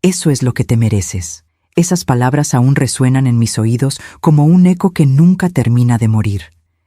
Eso es lo que te mereces. Esas palabras aún resuenan en mis oídos como un eco que nunca termina de morir.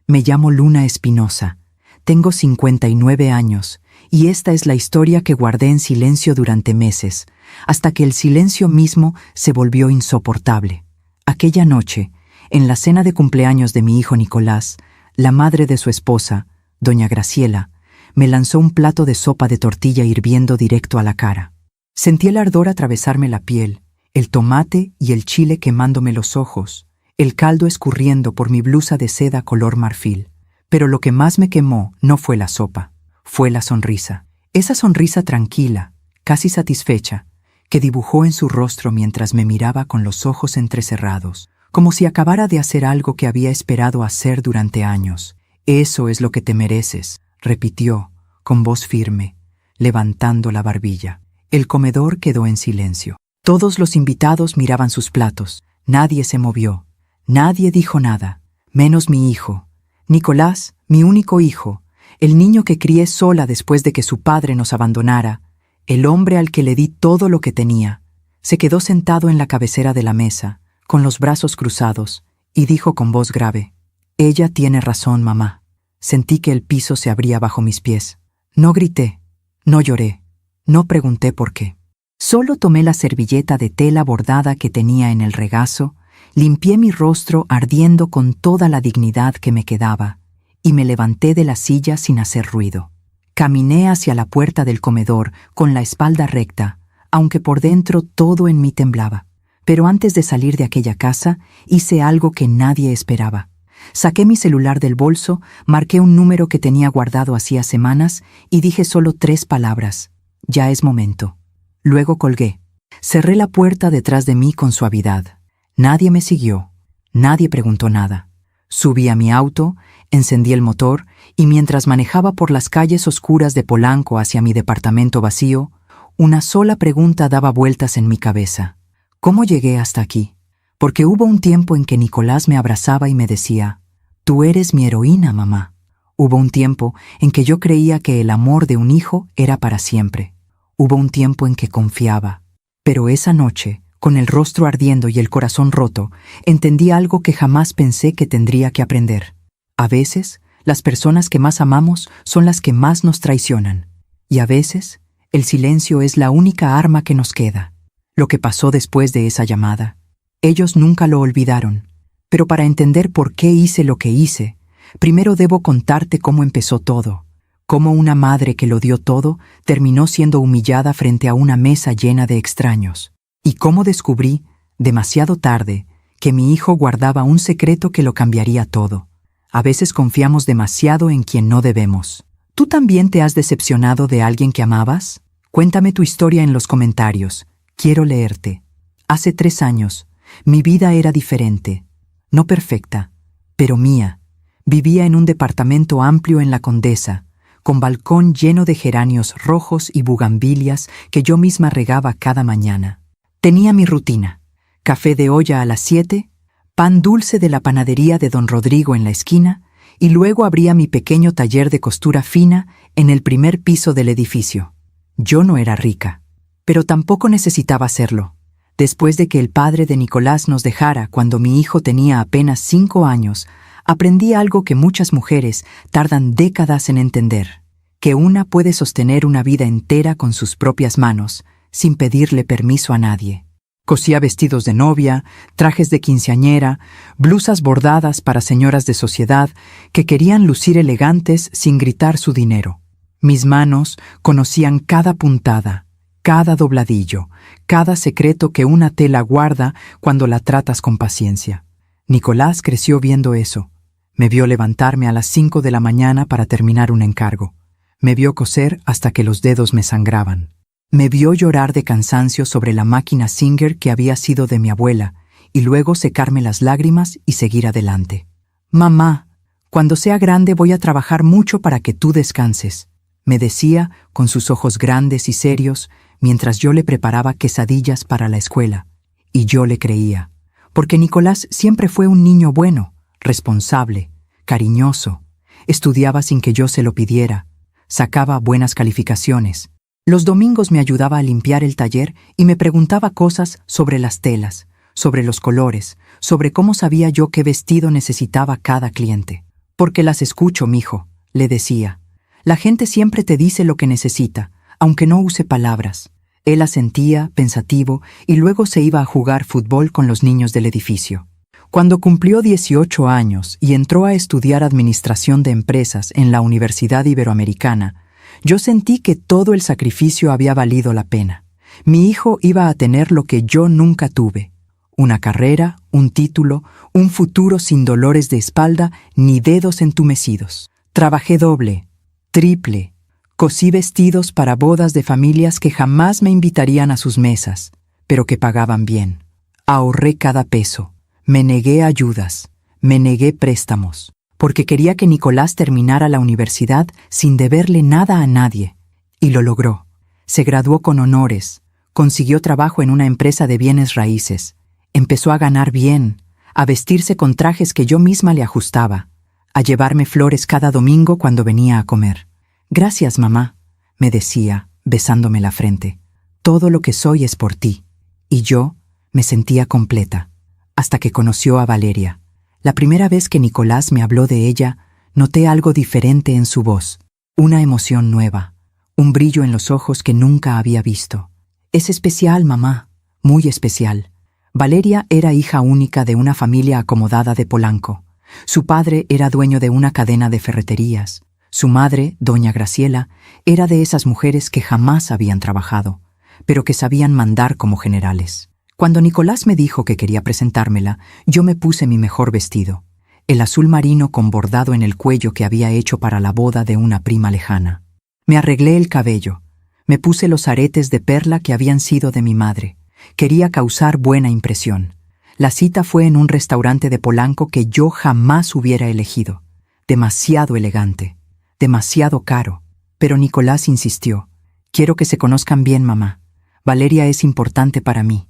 Me llamo Luna Espinosa. Tengo 59 años, y esta es la historia que guardé en silencio durante meses, hasta que el silencio mismo se volvió insoportable. Aquella noche, en la cena de cumpleaños de mi hijo Nicolás, la madre de su esposa, doña Graciela, me lanzó un plato de sopa de tortilla hirviendo directo a la cara. Sentí el ardor atravesarme la piel, el tomate y el chile quemándome los ojos, el caldo escurriendo por mi blusa de seda color marfil. Pero lo que más me quemó no fue la sopa, fue la sonrisa. Esa sonrisa tranquila, casi satisfecha, que dibujó en su rostro mientras me miraba con los ojos entrecerrados, como si acabara de hacer algo que había esperado hacer durante años. «Eso es lo que te mereces», repitió, con voz firme, levantando la barbilla. El comedor quedó en silencio. Todos los invitados miraban sus platos. Nadie se movió. Nadie dijo nada, menos mi hijo. Nicolás, mi único hijo, el niño que crié sola después de que su padre nos abandonara, el hombre al que le di todo lo que tenía, se quedó sentado en la cabecera de la mesa, con los brazos cruzados, y dijo con voz grave: «Ella tiene razón, mamá». Sentí que el piso se abría bajo mis pies. No grité, no lloré, no pregunté por qué. Solo tomé la servilleta de tela bordada que tenía en el regazo, limpié mi rostro ardiendo con toda la dignidad que me quedaba, y me levanté de la silla sin hacer ruido. Caminé hacia la puerta del comedor con la espalda recta, aunque por dentro todo en mí temblaba. Pero antes de salir de aquella casa, hice algo que nadie esperaba. Saqué mi celular del bolso, marqué un número que tenía guardado hacía semanas y dije solo 3 palabras: «Ya es momento». Luego colgué. Cerré la puerta detrás de mí con suavidad. Nadie me siguió. Nadie preguntó nada. Subí a mi auto, encendí el motor y mientras manejaba por las calles oscuras de Polanco hacia mi departamento vacío, una sola pregunta daba vueltas en mi cabeza. ¿Cómo llegué hasta aquí? Porque hubo un tiempo en que Nicolás me abrazaba y me decía: «Tú eres mi heroína, mamá». Hubo un tiempo en que yo creía que el amor de un hijo era para siempre. Hubo un tiempo en que confiaba. Pero esa noche, con el rostro ardiendo y el corazón roto, entendí algo que jamás pensé que tendría que aprender. A veces, las personas que más amamos son las que más nos traicionan. Y a veces, el silencio es la única arma que nos queda. Lo que pasó después de esa llamada, ellos nunca lo olvidaron. Pero para entender por qué hice lo que hice, primero debo contarte cómo empezó todo. Cómo una madre que lo dio todo terminó siendo humillada frente a una mesa llena de extraños. Y cómo descubrí, demasiado tarde, que mi hijo guardaba un secreto que lo cambiaría todo. A veces confiamos demasiado en quien no debemos. ¿Tú también te has decepcionado de alguien que amabas? Cuéntame tu historia en los comentarios. Quiero leerte. Hace 3 años, mi vida era diferente. No perfecta, pero mía. Vivía en un departamento amplio en La Condesa, con balcón lleno de geranios rojos y bugambilias que yo misma regaba cada mañana. Tenía mi rutina: café de olla a las 7, pan dulce de la panadería de don Rodrigo en la esquina, y luego abría mi pequeño taller de costura fina en el primer piso del edificio. Yo no era rica, pero tampoco necesitaba serlo. Después de que el padre de Nicolás nos dejara cuando mi hijo tenía apenas 5 años, aprendí algo que muchas mujeres tardan décadas en entender: que una puede sostener una vida entera con sus propias manos, sin pedirle permiso a nadie. Cosía vestidos de novia, trajes de quinceañera, blusas bordadas para señoras de sociedad que querían lucir elegantes sin gritar su dinero. Mis manos conocían cada puntada, cada dobladillo, cada secreto que una tela guarda cuando la tratas con paciencia. Nicolás creció viendo eso. Me vio levantarme a las 5 de la mañana para terminar un encargo. Me vio coser hasta que los dedos me sangraban. Me vio llorar de cansancio sobre la máquina Singer que había sido de mi abuela y luego secarme las lágrimas y seguir adelante. «Mamá, cuando sea grande voy a trabajar mucho para que tú descanses», me decía con sus ojos grandes y serios mientras yo le preparaba quesadillas para la escuela. Y yo le creía, porque Nicolás siempre fue un niño bueno, responsable, cariñoso. Estudiaba sin que yo se lo pidiera, sacaba buenas calificaciones. Los domingos me ayudaba a limpiar el taller y me preguntaba cosas sobre las telas, sobre los colores, sobre cómo sabía yo qué vestido necesitaba cada cliente. Porque las escucho, mijo, le decía. La gente siempre te dice lo que necesita, aunque no use palabras. Él asentía, pensativo, y luego se iba a jugar fútbol con los niños del edificio. Cuando cumplió 18 años y entró a estudiar Administración de Empresas en la Universidad Iberoamericana, yo sentí que todo el sacrificio había valido la pena. Mi hijo iba a tener lo que yo nunca tuve: una carrera, un título, un futuro sin dolores de espalda ni dedos entumecidos. Trabajé doble, triple, cosí vestidos para bodas de familias que jamás me invitarían a sus mesas, pero que pagaban bien. Ahorré cada peso, me negué ayudas, me negué préstamos, porque quería que Nicolás terminara la universidad sin deberle nada a nadie. Y lo logró. Se graduó con honores, consiguió trabajo en una empresa de bienes raíces, empezó a ganar bien, a vestirse con trajes que yo misma le ajustaba, a llevarme flores cada domingo cuando venía a comer. «Gracias, mamá», me decía, besándome la frente. «Todo lo que soy es por ti». Y yo me sentía completa, hasta que conoció a Valeria. La primera vez que Nicolás me habló de ella, noté algo diferente en su voz, una emoción nueva, un brillo en los ojos que nunca había visto. «Es especial, mamá, muy especial». Valeria era hija única de una familia acomodada de Polanco. Su padre era dueño de una cadena de ferreterías. Su madre, doña Graciela, era de esas mujeres que jamás habían trabajado, pero que sabían mandar como generales. Cuando Nicolás me dijo que quería presentármela, yo me puse mi mejor vestido, el azul marino con bordado en el cuello que había hecho para la boda de una prima lejana. Me arreglé el cabello, me puse los aretes de perla que habían sido de mi madre. Quería causar buena impresión. La cita fue en un restaurante de Polanco que yo jamás hubiera elegido. Demasiado elegante, demasiado caro. Pero Nicolás insistió. «Quiero que se conozcan bien, mamá. Valeria es importante para mí».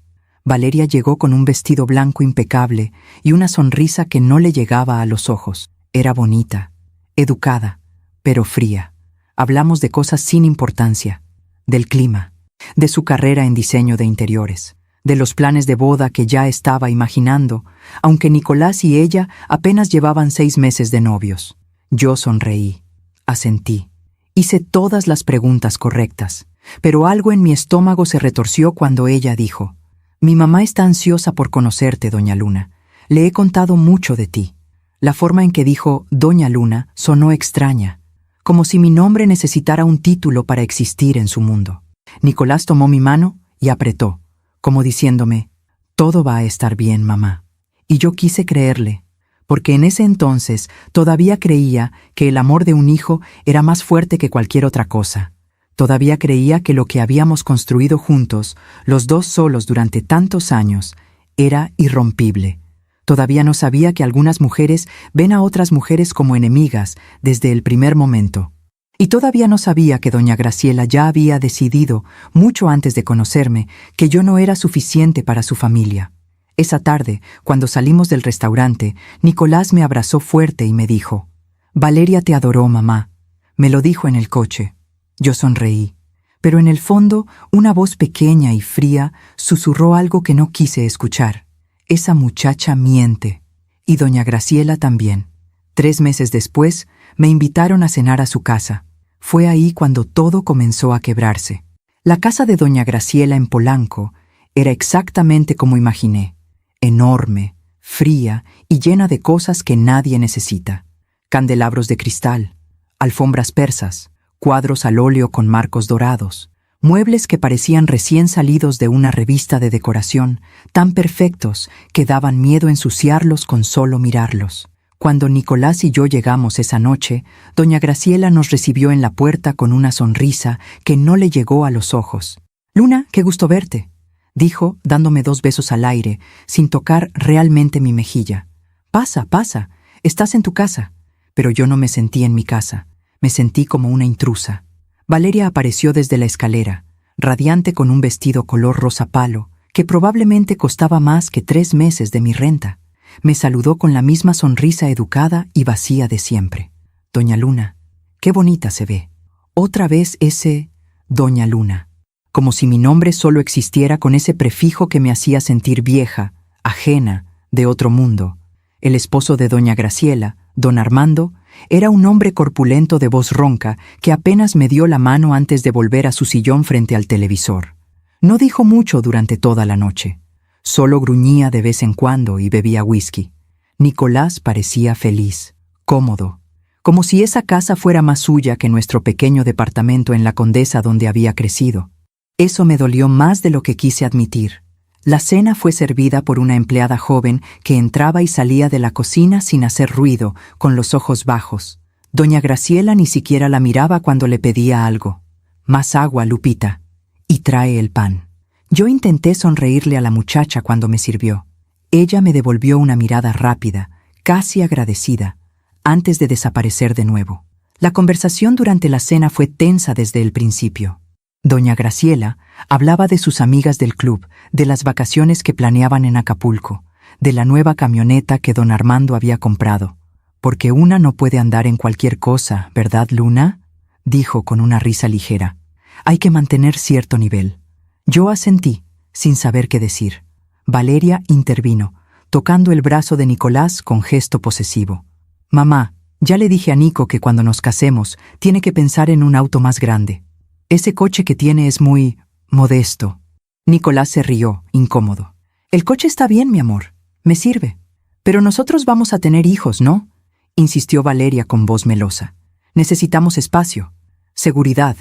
Valeria llegó con un vestido blanco impecable y una sonrisa que no le llegaba a los ojos. Era bonita, educada, pero fría. Hablamos de cosas sin importancia, del clima, de su carrera en diseño de interiores, de los planes de boda que ya estaba imaginando, aunque Nicolás y ella apenas llevaban 6 meses de novios. Yo sonreí, asentí, hice todas las preguntas correctas, pero algo en mi estómago se retorció cuando ella dijo: «Mi mamá está ansiosa por conocerte, doña Luna. Le he contado mucho de ti». La forma en que dijo «doña Luna» sonó extraña, como si mi nombre necesitara un título para existir en su mundo. Nicolás tomó mi mano y apretó, como diciéndome: «Todo va a estar bien, mamá». Y yo quise creerle, porque en ese entonces todavía creía que el amor de un hijo era más fuerte que cualquier otra cosa. Todavía creía que lo que habíamos construido juntos, los dos solos durante tantos años, era irrompible. Todavía no sabía que algunas mujeres ven a otras mujeres como enemigas desde el primer momento. Y todavía no sabía que doña Graciela ya había decidido, mucho antes de conocerme, que yo no era suficiente para su familia. Esa tarde, cuando salimos del restaurante, Nicolás me abrazó fuerte y me dijo: «Valeria te adoró, mamá». Me lo dijo en el coche. Yo sonreí, pero en el fondo una voz pequeña y fría susurró algo que no quise escuchar. «Esa muchacha miente». Y doña Graciela también. 3 meses después, me invitaron a cenar a su casa. Fue ahí cuando todo comenzó a quebrarse. La casa de doña Graciela en Polanco era exactamente como imaginé. Enorme, fría y llena de cosas que nadie necesita. Candelabros de cristal, alfombras persas, cuadros al óleo con marcos dorados, muebles que parecían recién salidos de una revista de decoración, tan perfectos que daban miedo ensuciarlos con solo mirarlos. Cuando Nicolás y yo llegamos esa noche, doña Graciela nos recibió en la puerta con una sonrisa que no le llegó a los ojos. «Luna, qué gusto verte», dijo, dándome 2 besos al aire, sin tocar realmente mi mejilla. «Pasa, pasa, estás en tu casa». Pero yo no me sentí en mi casa, me sentí como una intrusa. Valeria apareció desde la escalera, radiante con un vestido color rosa palo, que probablemente costaba más que 3 meses de mi renta. Me saludó con la misma sonrisa educada y vacía de siempre. «Doña Luna, qué bonita se ve. Otra vez ese Doña Luna. Como si mi nombre solo existiera con ese prefijo que me hacía sentir vieja, ajena, de otro mundo. El esposo de doña Graciela, don Armando, era un hombre corpulento de voz ronca que apenas me dio la mano antes de volver a su sillón frente al televisor. No dijo mucho durante toda la noche. Solo gruñía de vez en cuando y bebía whisky. Nicolás parecía feliz, cómodo, como si esa casa fuera más suya que nuestro pequeño departamento en la Condesa donde había crecido. Eso me dolió más de lo que quise admitir. La cena fue servida por una empleada joven que entraba y salía de la cocina sin hacer ruido, con los ojos bajos. Doña Graciela ni siquiera la miraba cuando le pedía algo. «Más agua, Lupita. Y trae el pan». Yo intenté sonreírle a la muchacha cuando me sirvió. Ella me devolvió una mirada rápida, casi agradecida, antes de desaparecer de nuevo. La conversación durante la cena fue tensa desde el principio. Doña Graciela hablaba de sus amigas del club, de las vacaciones que planeaban en Acapulco, de la nueva camioneta que don Armando había comprado. «Porque una no puede andar en cualquier cosa, ¿verdad, Luna?», dijo con una risa ligera. «Hay que mantener cierto nivel». Yo asentí, sin saber qué decir. Valeria intervino, tocando el brazo de Nicolás con gesto posesivo. «Mamá, ya le dije a Nico que cuando nos casemos tiene que pensar en un auto más grande. Ese coche que tiene es muy modesto». Nicolás se rió, incómodo. «El coche está bien, mi amor. Me sirve. Pero nosotros vamos a tener hijos, ¿no?», insistió Valeria con voz melosa. «Necesitamos espacio, seguridad.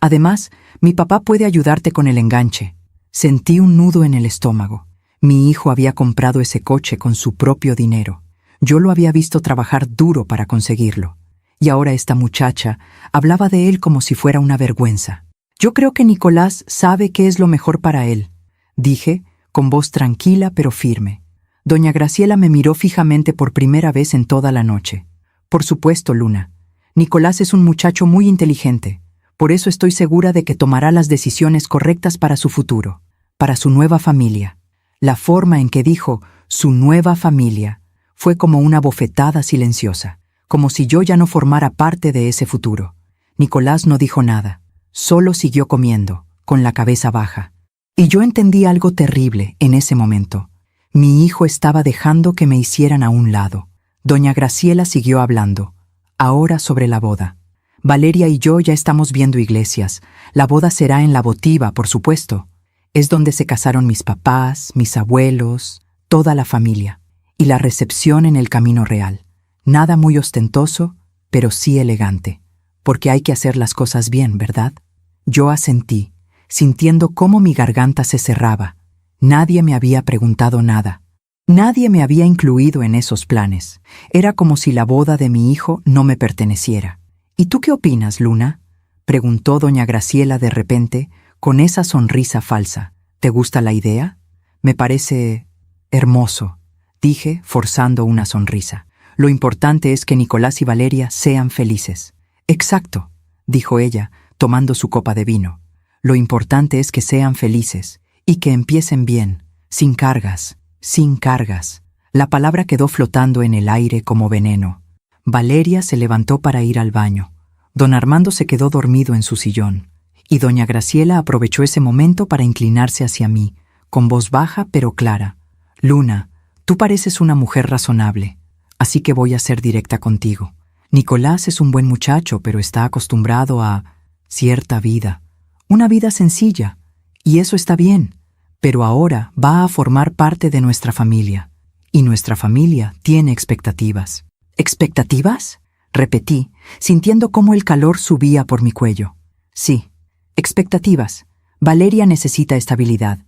Además, mi papá puede ayudarte con el enganche». Sentí un nudo en el estómago. Mi hijo había comprado ese coche con su propio dinero. Yo lo había visto trabajar duro para conseguirlo. Y ahora esta muchacha hablaba de él como si fuera una vergüenza. «Yo creo que Nicolás sabe qué es lo mejor para él», dije, con voz tranquila pero firme. Doña Graciela me miró fijamente por primera vez en toda la noche. «Por supuesto, Luna. Nicolás es un muchacho muy inteligente. Por eso estoy segura de que tomará las decisiones correctas para su futuro, para su nueva familia». La forma en que dijo «su nueva familia» fue como una bofetada silenciosa, como si yo ya no formara parte de ese futuro. Nicolás no dijo nada, solo siguió comiendo, con la cabeza baja. Y yo entendí algo terrible en ese momento. Mi hijo estaba dejando que me hicieran a un lado. Doña Graciela siguió hablando, ahora sobre la boda. «Valeria y yo ya estamos viendo iglesias. La boda será en La Votiva, por supuesto. Es donde se casaron mis papás, mis abuelos, toda la familia. Y la recepción en el Camino Real. Nada muy ostentoso, pero sí elegante. Porque hay que hacer las cosas bien, ¿verdad?». Yo asentí, sintiendo cómo mi garganta se cerraba. Nadie me había preguntado nada. Nadie me había incluido en esos planes. Era como si la boda de mi hijo no me perteneciera. «¿Y tú qué opinas, Luna?», preguntó doña Graciela de repente, con esa sonrisa falsa. «¿Te gusta la idea?». «Me parece hermoso», dije, forzando una sonrisa. «Lo importante es que Nicolás y Valeria sean felices». «Exacto», dijo ella, tomando su copa de vino. «Lo importante es que sean felices y que empiecen bien, sin cargas, sin cargas». La palabra quedó flotando en el aire como veneno. Valeria se levantó para ir al baño. Don Armando se quedó dormido en su sillón, y doña Graciela aprovechó ese momento para inclinarse hacia mí, con voz baja pero clara. «Luna, tú pareces una mujer razonable, así que voy a ser directa contigo. Nicolás es un buen muchacho, pero está acostumbrado a cierta vida, una vida sencilla, y eso está bien, pero ahora va a formar parte de nuestra familia, y nuestra familia tiene expectativas». «¿Expectativas?», repetí, sintiendo cómo el calor subía por mi cuello. «Sí, expectativas. Valeria necesita estabilidad,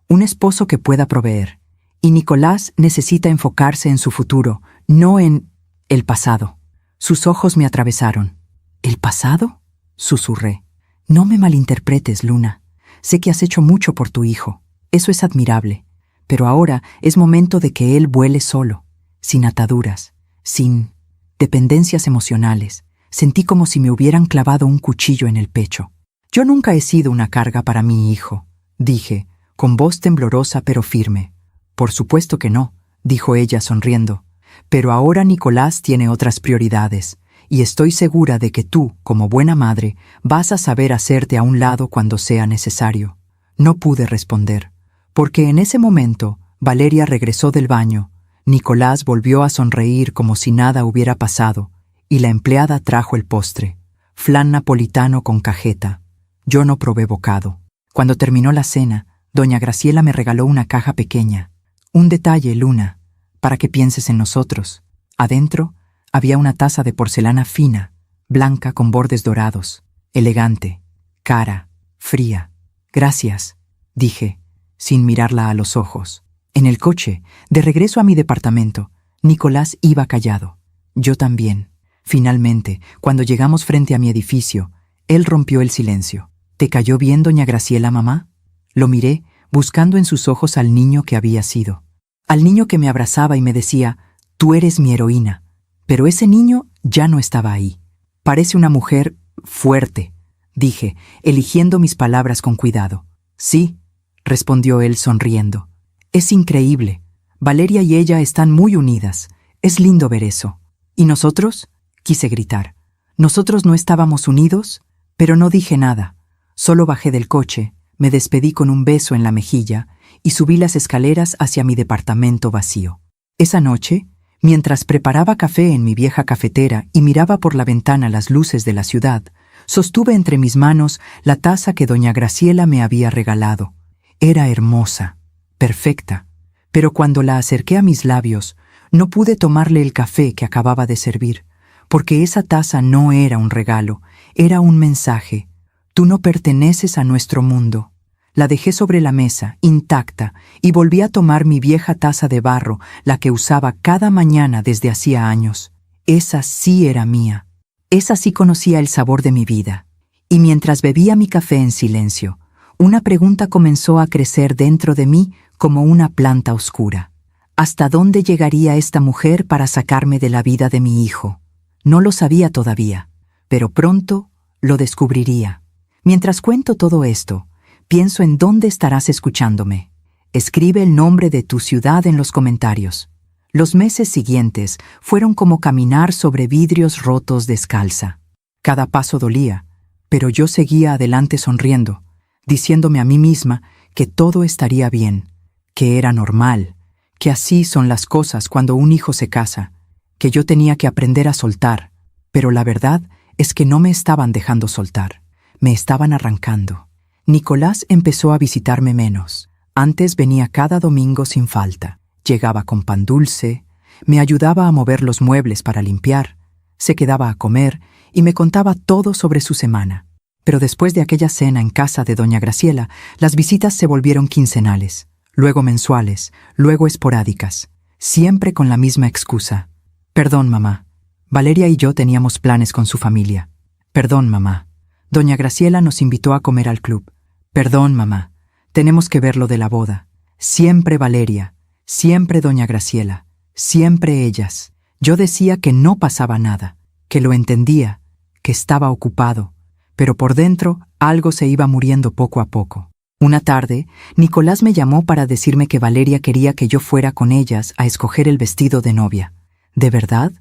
un esposo que pueda proveer, y Nicolás necesita enfocarse en su futuro, no en el pasado». Sus ojos me atravesaron. «¿El pasado?», susurré. «No me malinterpretes, Luna. Sé que has hecho mucho por tu hijo. Eso es admirable. Pero ahora es momento de que él vuele solo, sin ataduras, sin dependencias emocionales». Sentí como si me hubieran clavado un cuchillo en el pecho. «Yo nunca he sido una carga para mi hijo», dije, con voz temblorosa pero firme. «Por supuesto que no», dijo ella sonriendo. «Pero ahora Nicolás tiene otras prioridades, y estoy segura de que tú, como buena madre, vas a saber hacerte a un lado cuando sea necesario. No pude responder, porque en ese momento Valeria regresó del baño, Nicolás volvió a sonreír como si nada hubiera pasado, y la empleada trajo el postre, flan napolitano con cajeta. Yo no probé bocado. Cuando terminó la cena, doña Graciela me regaló una caja pequeña. Un detalle, Luna, para que pienses en nosotros. Adentro había una taza de porcelana fina, blanca con bordes dorados, elegante, cara, fría. Gracias, dije, sin mirarla a los ojos. En el coche, de regreso a mi departamento, Nicolás iba callado. Yo también. Finalmente, cuando llegamos frente a mi edificio, él rompió el silencio. ¿Te cayó bien, doña Graciela, mamá? Lo miré, buscando en sus ojos al niño que había sido. Al niño que me abrazaba y me decía, tú eres mi heroína. Pero ese niño ya no estaba ahí. Parece una mujer fuerte, dije, eligiendo mis palabras con cuidado. Sí, respondió él sonriendo. Es increíble. Valeria y ella están muy unidas. Es lindo ver eso. ¿Y nosotros? Quise gritar. ¿Nosotros no estábamos unidos? Pero no dije nada. Solo bajé del coche, me despedí con un beso en la mejilla y subí las escaleras hacia mi departamento vacío. Esa noche, mientras preparaba café en mi vieja cafetera y miraba por la ventana las luces de la ciudad, sostuve entre mis manos la taza que doña Graciela me había regalado. Era hermosa, perfecta, pero cuando la acerqué a mis labios, no pude tomarle el café que acababa de servir, porque esa taza no era un regalo, era un mensaje. Tú no perteneces a nuestro mundo. La dejé sobre la mesa, intacta, y volví a tomar mi vieja taza de barro, la que usaba cada mañana desde hacía años. Esa sí era mía. Esa sí conocía el sabor de mi vida. Y mientras bebía mi café en silencio, una pregunta comenzó a crecer dentro de mí como una planta oscura. ¿Hasta dónde llegaría esta mujer para sacarme de la vida de mi hijo? No lo sabía todavía, pero pronto lo descubriría. Mientras cuento todo esto, pienso en dónde estarás escuchándome. Escribe el nombre de tu ciudad en los comentarios. Los meses siguientes fueron como caminar sobre vidrios rotos descalza. Cada paso dolía, pero yo seguía adelante sonriendo, diciéndome a mí misma que todo estaría bien, que era normal, que así son las cosas cuando un hijo se casa, que yo tenía que aprender a soltar, pero la verdad es que no me estaban dejando soltar, me estaban arrancando. Nicolás empezó a visitarme menos. Antes venía cada domingo sin falta. Llegaba con pan dulce, me ayudaba a mover los muebles para limpiar, se quedaba a comer y me contaba todo sobre su semana. Pero después de aquella cena en casa de doña Graciela, las visitas se volvieron quincenales, luego mensuales, luego esporádicas, siempre con la misma excusa. Perdón, mamá. Valeria y yo teníamos planes con su familia. Perdón, mamá. Doña Graciela nos invitó a comer al club. Perdón, mamá. Tenemos que ver lo de la boda. Siempre Valeria, siempre doña Graciela, siempre ellas. Yo decía que no pasaba nada, que lo entendía, que estaba ocupado, pero por dentro algo se iba muriendo poco a poco. Una tarde, Nicolás me llamó para decirme que Valeria quería que yo fuera con ellas a escoger el vestido de novia. ¿De verdad?,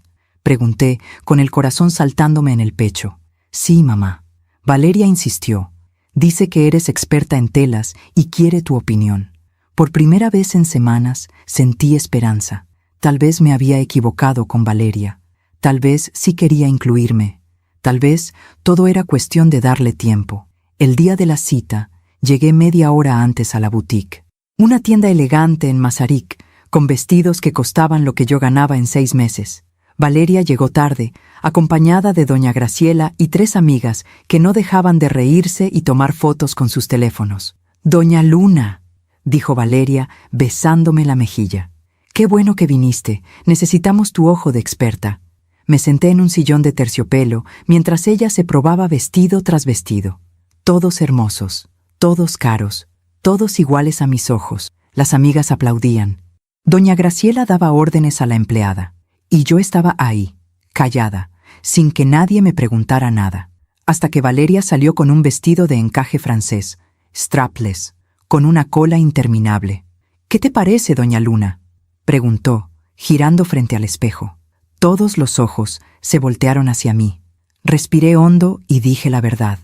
pregunté, con el corazón saltándome en el pecho. Sí, mamá. Valeria insistió. Dice que eres experta en telas y quiere tu opinión. Por primera vez en semanas sentí esperanza. Tal vez me había equivocado con Valeria. Tal vez sí quería incluirme. Tal vez todo era cuestión de darle tiempo. El día de la cita, llegué media hora antes a la boutique. Una tienda elegante en Masaryk, con vestidos que costaban lo que yo ganaba en 6 meses. Valeria llegó tarde, acompañada de doña Graciela y 3 amigas que no dejaban de reírse y tomar fotos con sus teléfonos. «Doña Luna», dijo Valeria, besándome la mejilla. «Qué bueno que viniste. Necesitamos tu ojo de experta». Me senté en un sillón de terciopelo mientras ella se probaba vestido tras vestido. Todos hermosos, todos caros, todos iguales a mis ojos. Las amigas aplaudían. Doña Graciela daba órdenes a la empleada. Y yo estaba ahí, callada, sin que nadie me preguntara nada, hasta que Valeria salió con un vestido de encaje francés, strapless, con una cola interminable. «¿Qué te parece, doña Luna?», preguntó, girando frente al espejo. Todos los ojos se voltearon hacia mí. Respiré hondo y dije la verdad.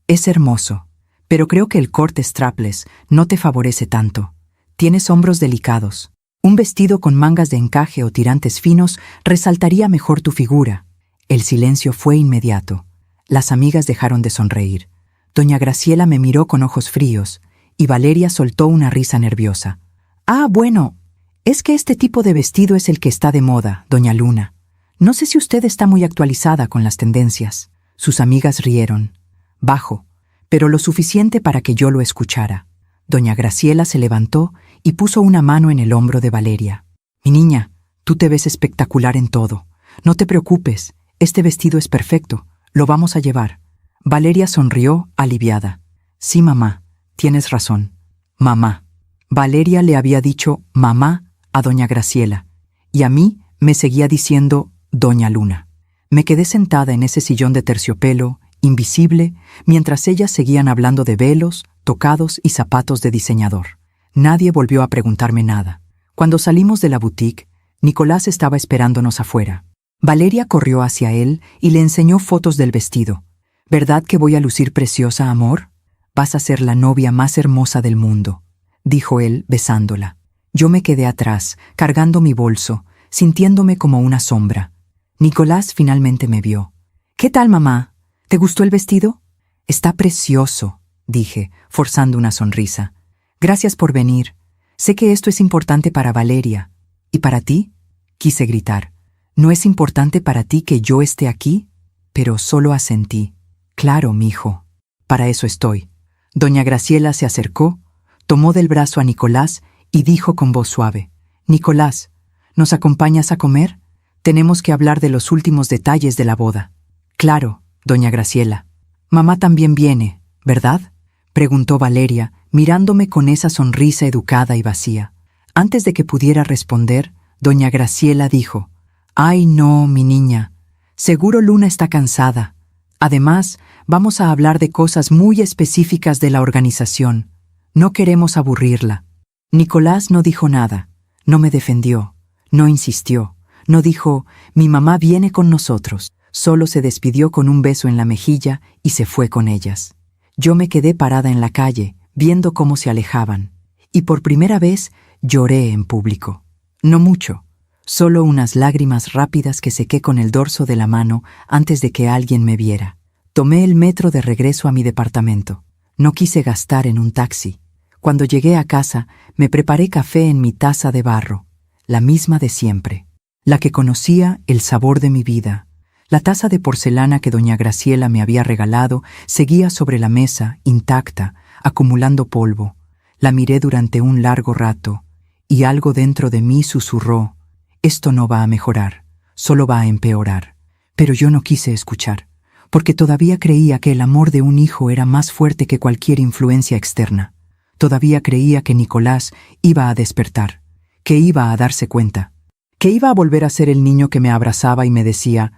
Es hermoso, pero creo que el corte strapless no te favorece tanto. Tienes hombros delicados. Un vestido con mangas de encaje o tirantes finos resaltaría mejor tu figura. El silencio fue inmediato. Las amigas dejaron de sonreír. Doña Graciela me miró con ojos fríos y Valeria soltó una risa nerviosa. Ah, bueno, es que este tipo de vestido es el que está de moda, doña Luna. No sé si usted está muy actualizada con las tendencias. Sus amigas rieron. Bajo, pero lo suficiente para que yo lo escuchara. Doña Graciela se levantó y puso una mano en el hombro de Valeria. Mi niña, tú te ves espectacular en todo. No te preocupes, este vestido es perfecto. Lo vamos a llevar. Valeria sonrió, aliviada. Sí, mamá, tienes razón. Mamá. Valeria le había dicho mamá a doña Graciela, y a mí me seguía diciendo doña Luna. Me quedé sentada en ese sillón de terciopelo, invisible, mientras ellas seguían hablando de velos, tocados y zapatos de diseñador. Nadie volvió a preguntarme nada. Cuando salimos de la boutique, Nicolás estaba esperándonos afuera. Valeria corrió hacia él y le enseñó fotos del vestido. ¿Verdad que voy a lucir preciosa, amor? Vas a ser la novia más hermosa del mundo, dijo él besándola. Yo me quedé atrás, cargando mi bolso, sintiéndome como una sombra. Nicolás finalmente me vio. ¿Qué tal, mamá? ¿Te gustó el vestido? Está precioso, dije, forzando una sonrisa. Gracias por venir. Sé que esto es importante para Valeria. ¿Y para ti? Quise gritar. ¿No es importante para ti que yo esté aquí? Pero solo asentí. Claro, mijo. Para eso estoy. Doña Graciela se acercó, tomó del brazo a Nicolás y dijo con voz suave. Nicolás, ¿nos acompañas a comer? Tenemos que hablar de los últimos detalles de la boda. Claro, doña Graciela. Mamá también viene, ¿verdad? Preguntó Valeria, mirándome con esa sonrisa educada y vacía. Antes de que pudiera responder, doña Graciela dijo, «Ay, no, mi niña. Seguro Luna está cansada. Además, vamos a hablar de cosas muy específicas de la organización. No queremos aburrirla». Nicolás no dijo nada, no me defendió, no insistió, no dijo, «Mi mamá viene con nosotros». Solo se despidió con un beso en la mejilla y se fue con ellas. Yo me quedé parada en la calle, viendo cómo se alejaban, y por primera vez lloré en público. No mucho, solo unas lágrimas rápidas que sequé con el dorso de la mano antes de que alguien me viera. Tomé el metro de regreso a mi departamento. No quise gastar en un taxi. Cuando llegué a casa, me preparé café en mi taza de barro, la misma de siempre, la que conocía el sabor de mi vida. La taza de porcelana que doña Graciela me había regalado seguía sobre la mesa, intacta, acumulando polvo. La miré durante un largo rato, y algo dentro de mí susurró, «Esto no va a mejorar, solo va a empeorar». Pero yo no quise escuchar, porque todavía creía que el amor de un hijo era más fuerte que cualquier influencia externa. Todavía creía que Nicolás iba a despertar, que iba a darse cuenta, que iba a volver a ser el niño que me abrazaba y me decía,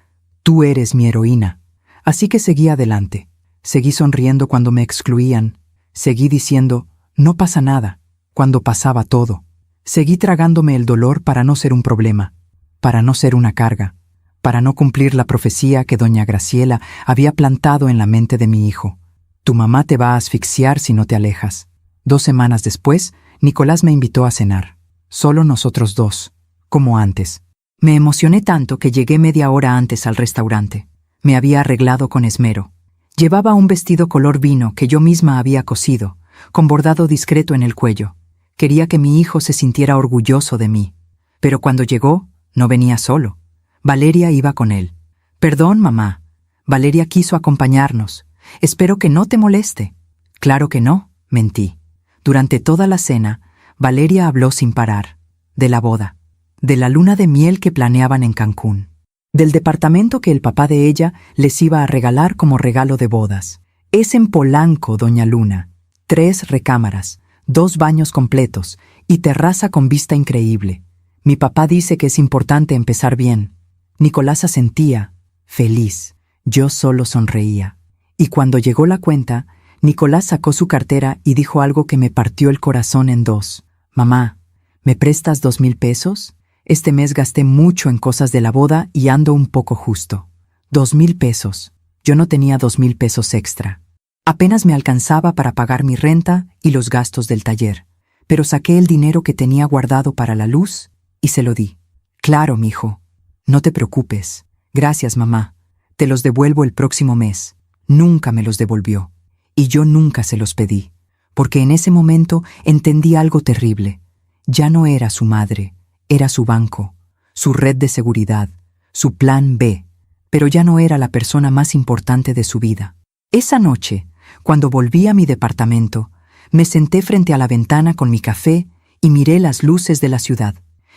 «Tú eres mi heroína». Así que seguí adelante. Seguí sonriendo cuando me excluían. Seguí diciendo, «No pasa nada», cuando pasaba todo. Seguí tragándome el dolor para no ser un problema, para no ser una carga, para no cumplir la profecía que doña Graciela había plantado en la mente de mi hijo. «Tu mamá te va a asfixiar si no te alejas». 2 semanas después, Nicolás me invitó a cenar. Solo nosotros dos, como antes. Me emocioné tanto que llegué media hora antes al restaurante. Me había arreglado con esmero. Llevaba un vestido color vino que yo misma había cosido, con bordado discreto en el cuello. Quería que mi hijo se sintiera orgulloso de mí. Pero cuando llegó, no venía solo. Valeria iba con él. «Perdón, mamá. Valeria quiso acompañarnos. Espero que no te moleste». «Claro que no», mentí. Durante toda la cena, Valeria habló sin parar. De la boda. De la luna de miel que planeaban en Cancún, del departamento que el papá de ella les iba a regalar como regalo de bodas. Es en Polanco, doña Luna. 3 recámaras, 2 baños completos y terraza con vista increíble. Mi papá dice que es importante empezar bien. Nicolás asentía, feliz. Yo solo sonreía. Y cuando llegó la cuenta, Nicolás sacó su cartera y dijo algo que me partió el corazón en 2. «Mamá, ¿me prestas 2,000 pesos? Este mes gasté mucho en cosas de la boda y ando un poco justo. 2,000 pesos. Yo no tenía 2,000 pesos extra. Apenas me alcanzaba para pagar mi renta y los gastos del taller, pero saqué el dinero que tenía guardado para la luz y se lo di. Claro, mijo. No te preocupes. Gracias, mamá. Te los devuelvo el próximo mes. Nunca me los devolvió. Y yo nunca se los pedí, porque en ese momento entendí algo terrible. Ya no era su madre, era su banco, su red de seguridad, su plan B, pero ya no era la persona más importante de su vida. Esa noche, cuando volví a mi departamento, me senté frente a la ventana con mi café y miré las luces de la ciudad,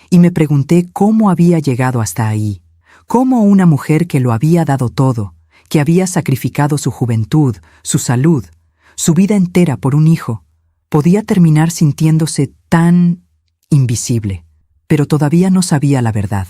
y me pregunté cómo había llegado hasta ahí, cómo una mujer que lo había dado todo, que había sacrificado su juventud, su salud, su vida entera por un hijo, podía terminar sintiéndose tan invisible. Pero todavía no sabía la verdad.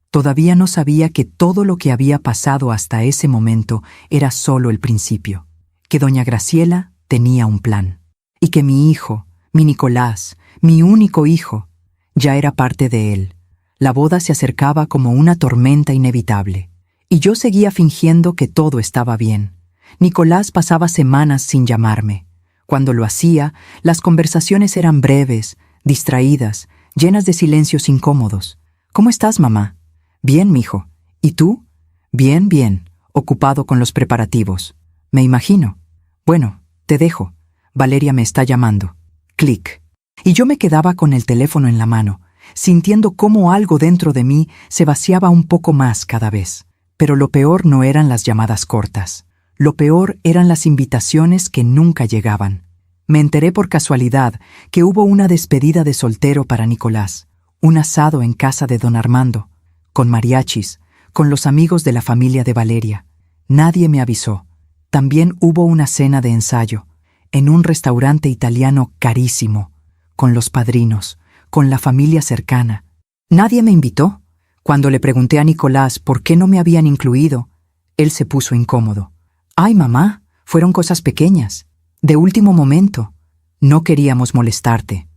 Todavía no sabía que todo lo que había pasado hasta ese momento era solo el principio, que doña Graciela tenía un plan, y que mi hijo, mi Nicolás, mi único hijo, ya era parte de él. La boda se acercaba como una tormenta inevitable. Y yo seguía fingiendo que todo estaba bien. Nicolás pasaba semanas sin llamarme. Cuando lo hacía, las conversaciones eran breves, distraídas, llenas de silencios incómodos. ¿Cómo estás, mamá? Bien, mijo. ¿Y tú? Bien, bien. Ocupado con los preparativos. Me imagino. Bueno, te dejo. Valeria me está llamando. Clic. Y yo me quedaba con el teléfono en la mano, sintiendo cómo algo dentro de mí se vaciaba un poco más cada vez. Pero lo peor no eran las llamadas cortas. Lo peor eran las invitaciones que nunca llegaban. Me enteré por casualidad que hubo una despedida de soltero para Nicolás, un asado en casa de don Armando, con mariachis, con los amigos de la familia de Valeria. Nadie me avisó. También hubo una cena de ensayo, en un restaurante italiano carísimo, con los padrinos, con la familia cercana. Nadie me invitó. Cuando le pregunté a Nicolás por qué no me habían incluido, él se puso incómodo. «Ay, mamá, fueron cosas pequeñas, de último momento. No queríamos molestarte,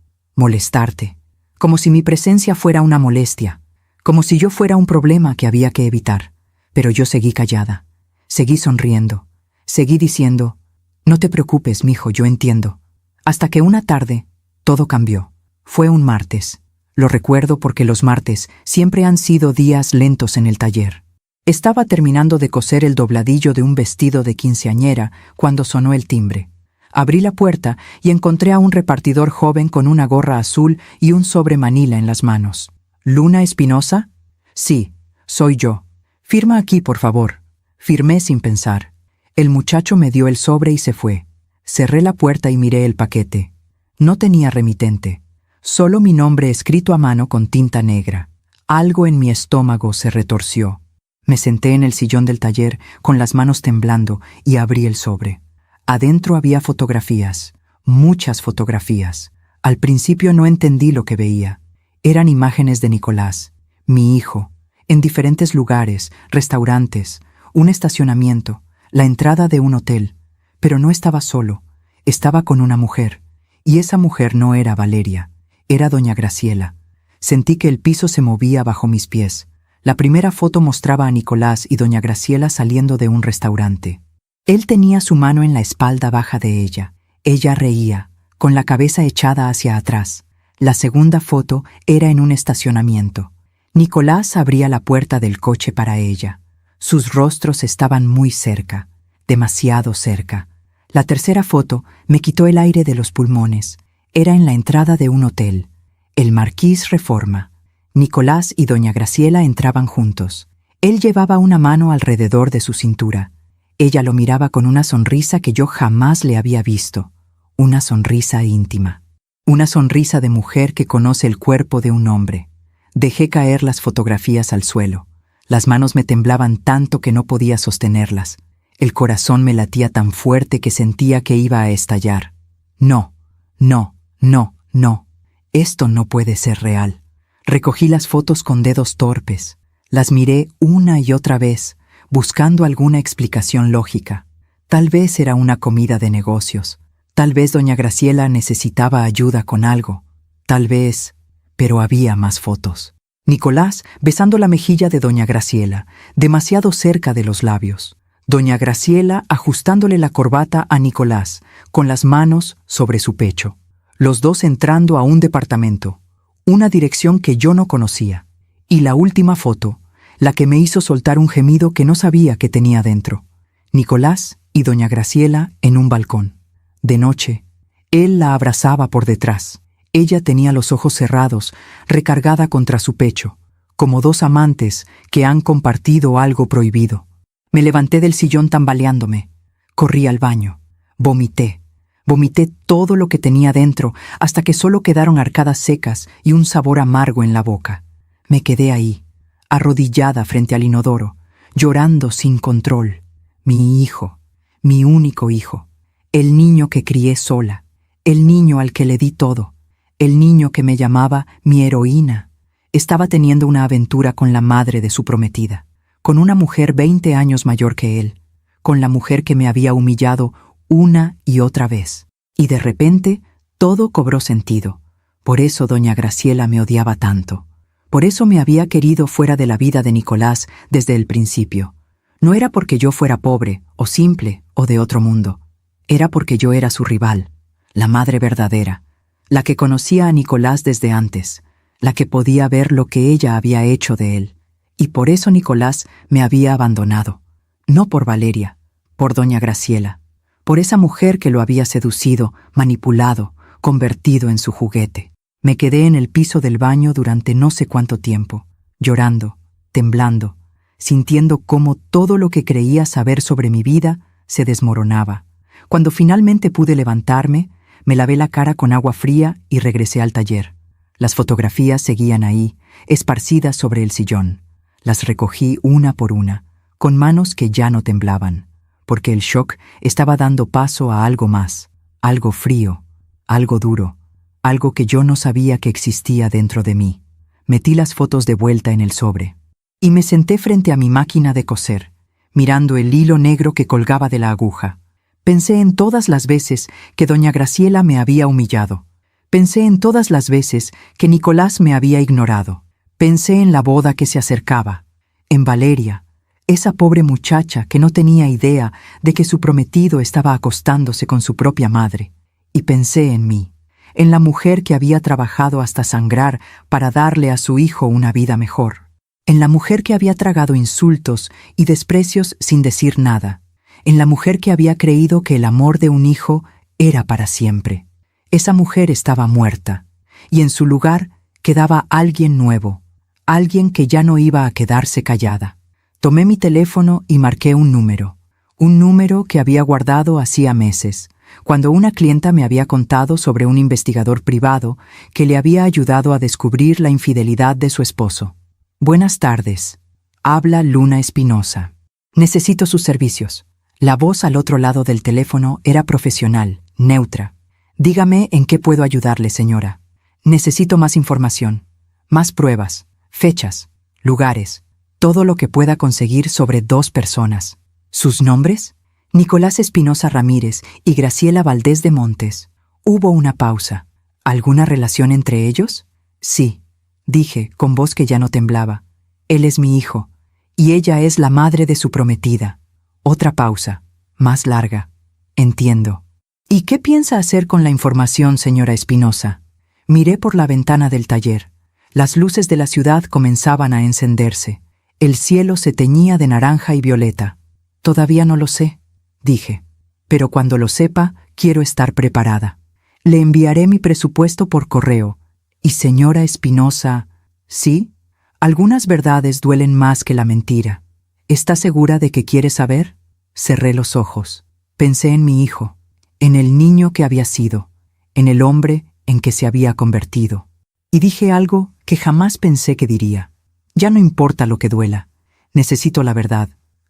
como si mi presencia fuera una molestia, como si yo fuera un problema que había que evitar». Pero yo seguí callada, seguí sonriendo, seguí diciendo, «No te preocupes, mijo, yo entiendo». Hasta que una tarde, todo cambió. Fue un martes. Lo recuerdo porque los martes siempre han sido días lentos en el taller. Estaba terminando de coser el dobladillo de un vestido de quinceañera cuando sonó el timbre. Abrí la puerta y encontré a un repartidor joven con una gorra azul y un sobre manila en las manos. «¿Luna Espinosa?» «Sí, soy yo. Firma aquí, por favor». Firmé sin pensar. El muchacho me dio el sobre y se fue. Cerré la puerta y miré el paquete. No tenía remitente. Solo mi nombre escrito a mano con tinta negra. Algo en mi estómago se retorció. Me senté en el sillón del taller con las manos temblando y abrí el sobre. Adentro había fotografías, muchas fotografías. Al principio no entendí lo que veía. Eran imágenes de Nicolás, mi hijo, en diferentes lugares, restaurantes, un estacionamiento, la entrada de un hotel. Pero no estaba solo, estaba con una mujer. Y esa mujer no era Valeria. Era doña Graciela. Sentí que el piso se movía bajo mis pies. La primera foto mostraba a Nicolás y doña Graciela saliendo de un restaurante. Él tenía su mano en la espalda baja de ella. Ella reía, con la cabeza echada hacia atrás. La segunda foto era en un estacionamiento. Nicolás abría la puerta del coche para ella. Sus rostros estaban muy cerca, demasiado cerca. La tercera foto me quitó el aire de los pulmones. Era en la entrada de un hotel, el Marquis Reforma. Nicolás y doña Graciela entraban juntos. Él llevaba una mano alrededor de su cintura. Ella lo miraba con una sonrisa que yo jamás le había visto. Una sonrisa íntima. Una sonrisa de mujer que conoce el cuerpo de un hombre. Dejé caer las fotografías al suelo. Las manos me temblaban tanto que no podía sostenerlas. El corazón me latía tan fuerte que sentía que iba a estallar. No, no, no, no. Esto no puede ser real. Recogí las fotos con dedos torpes. Las miré una y otra vez, buscando alguna explicación lógica. Tal vez era una comida de negocios. Tal vez doña Graciela necesitaba ayuda con algo. Tal vez... Pero había más fotos. Nicolás besando la mejilla de doña Graciela, demasiado cerca de los labios. Doña Graciela ajustándole la corbata a Nicolás, con las manos sobre su pecho. Los dos entrando a un departamento, una dirección que yo no conocía. Y la última foto, la que me hizo soltar un gemido que no sabía que tenía dentro. Nicolás y doña Graciela en un balcón. De noche, él la abrazaba por detrás. Ella tenía los ojos cerrados, recargada contra su pecho, como dos amantes que han compartido algo prohibido. Me levanté del sillón tambaleándome. Corrí al baño. Vomité. Vomité todo lo que tenía dentro hasta que solo quedaron arcadas secas y un sabor amargo en la boca. Me quedé ahí, arrodillada frente al inodoro, llorando sin control. Mi hijo, mi único hijo, el niño que crié sola, el niño al que le di todo, el niño que me llamaba mi heroína, estaba teniendo una aventura con la madre de su prometida, con una mujer 20 años mayor que él, con la mujer que me había humillado una y otra vez. Y de repente, todo cobró sentido. Por eso doña Graciela me odiaba tanto. Por eso me había querido fuera de la vida de Nicolás desde el principio. No era porque yo fuera pobre, o simple, o de otro mundo. Era porque yo era su rival, la madre verdadera, la que conocía a Nicolás desde antes, la que podía ver lo que ella había hecho de él. Y por eso Nicolás me había abandonado. No por Valeria, por doña Graciela, por esa mujer que lo había seducido, manipulado, convertido en su juguete. Me quedé en el piso del baño durante no sé cuánto tiempo, llorando, temblando, sintiendo cómo todo lo que creía saber sobre mi vida se desmoronaba. Cuando finalmente pude levantarme, me lavé la cara con agua fría y regresé al taller. Las fotografías seguían ahí, esparcidas sobre el sillón. Las recogí una por una, con manos que ya no temblaban, porque el shock estaba dando paso a algo más, algo frío, algo duro, algo que yo no sabía que existía dentro de mí. Metí las fotos de vuelta en el sobre y me senté frente a mi máquina de coser, mirando el hilo negro que colgaba de la aguja. Pensé en todas las veces que doña Graciela me había humillado. Pensé en todas las veces que Nicolás me había ignorado. Pensé en la boda que se acercaba, en Valeria, esa pobre muchacha que no tenía idea de que su prometido estaba acostándose con su propia madre. Y pensé en mí, en la mujer que había trabajado hasta sangrar para darle a su hijo una vida mejor, en la mujer que había tragado insultos y desprecios sin decir nada, en la mujer que había creído que el amor de un hijo era para siempre. Esa mujer estaba muerta, y en su lugar quedaba alguien nuevo, alguien que ya no iba a quedarse callada. Tomé mi teléfono y marqué un número que había guardado hacía meses, cuando una clienta me había contado sobre un investigador privado que le había ayudado a descubrir la infidelidad de su esposo. Buenas tardes. Habla Luna Espinosa. Necesito sus servicios. La voz al otro lado del teléfono era profesional, neutra. Dígame en qué puedo ayudarle, señora. Necesito más información, más pruebas, fechas, lugares, todo lo que pueda conseguir sobre 2 personas. ¿Sus nombres? Nicolás Espinosa Ramírez y Graciela Valdés de Montes. Hubo una pausa. ¿Alguna relación entre ellos? Sí, dije, con voz que ya no temblaba. Él es mi hijo, y ella es la madre de su prometida. Otra pausa, más larga. Entiendo. ¿Y qué piensa hacer con la información, señora Espinosa? Miré por la ventana del taller. Las luces de la ciudad comenzaban a encenderse. El cielo se teñía de naranja y violeta. Todavía no lo sé, dije. Pero cuando lo sepa, quiero estar preparada. Le enviaré mi presupuesto por correo. Y señora Espinosa, ¿sí? Algunas verdades duelen más que la mentira. ¿Está segura de que quiere saber? Cerré los ojos. Pensé en mi hijo, en el niño que había sido, en el hombre en que se había convertido. Y dije algo que jamás pensé que diría. Ya no importa lo que duela. Necesito la verdad.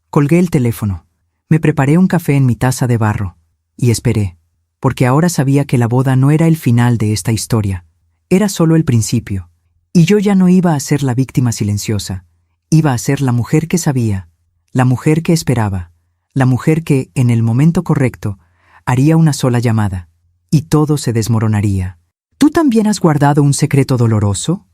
Colgué el teléfono. Me preparé un café en mi taza de barro. Y esperé, porque ahora sabía que la boda no era el final de esta historia. Era solo el principio. Y yo ya no iba a ser la víctima silenciosa. Iba a ser la mujer que sabía, la mujer que esperaba, la mujer que, en el momento correcto, haría una sola llamada, y todo se desmoronaría. ¿Tú también has guardado un secreto doloroso?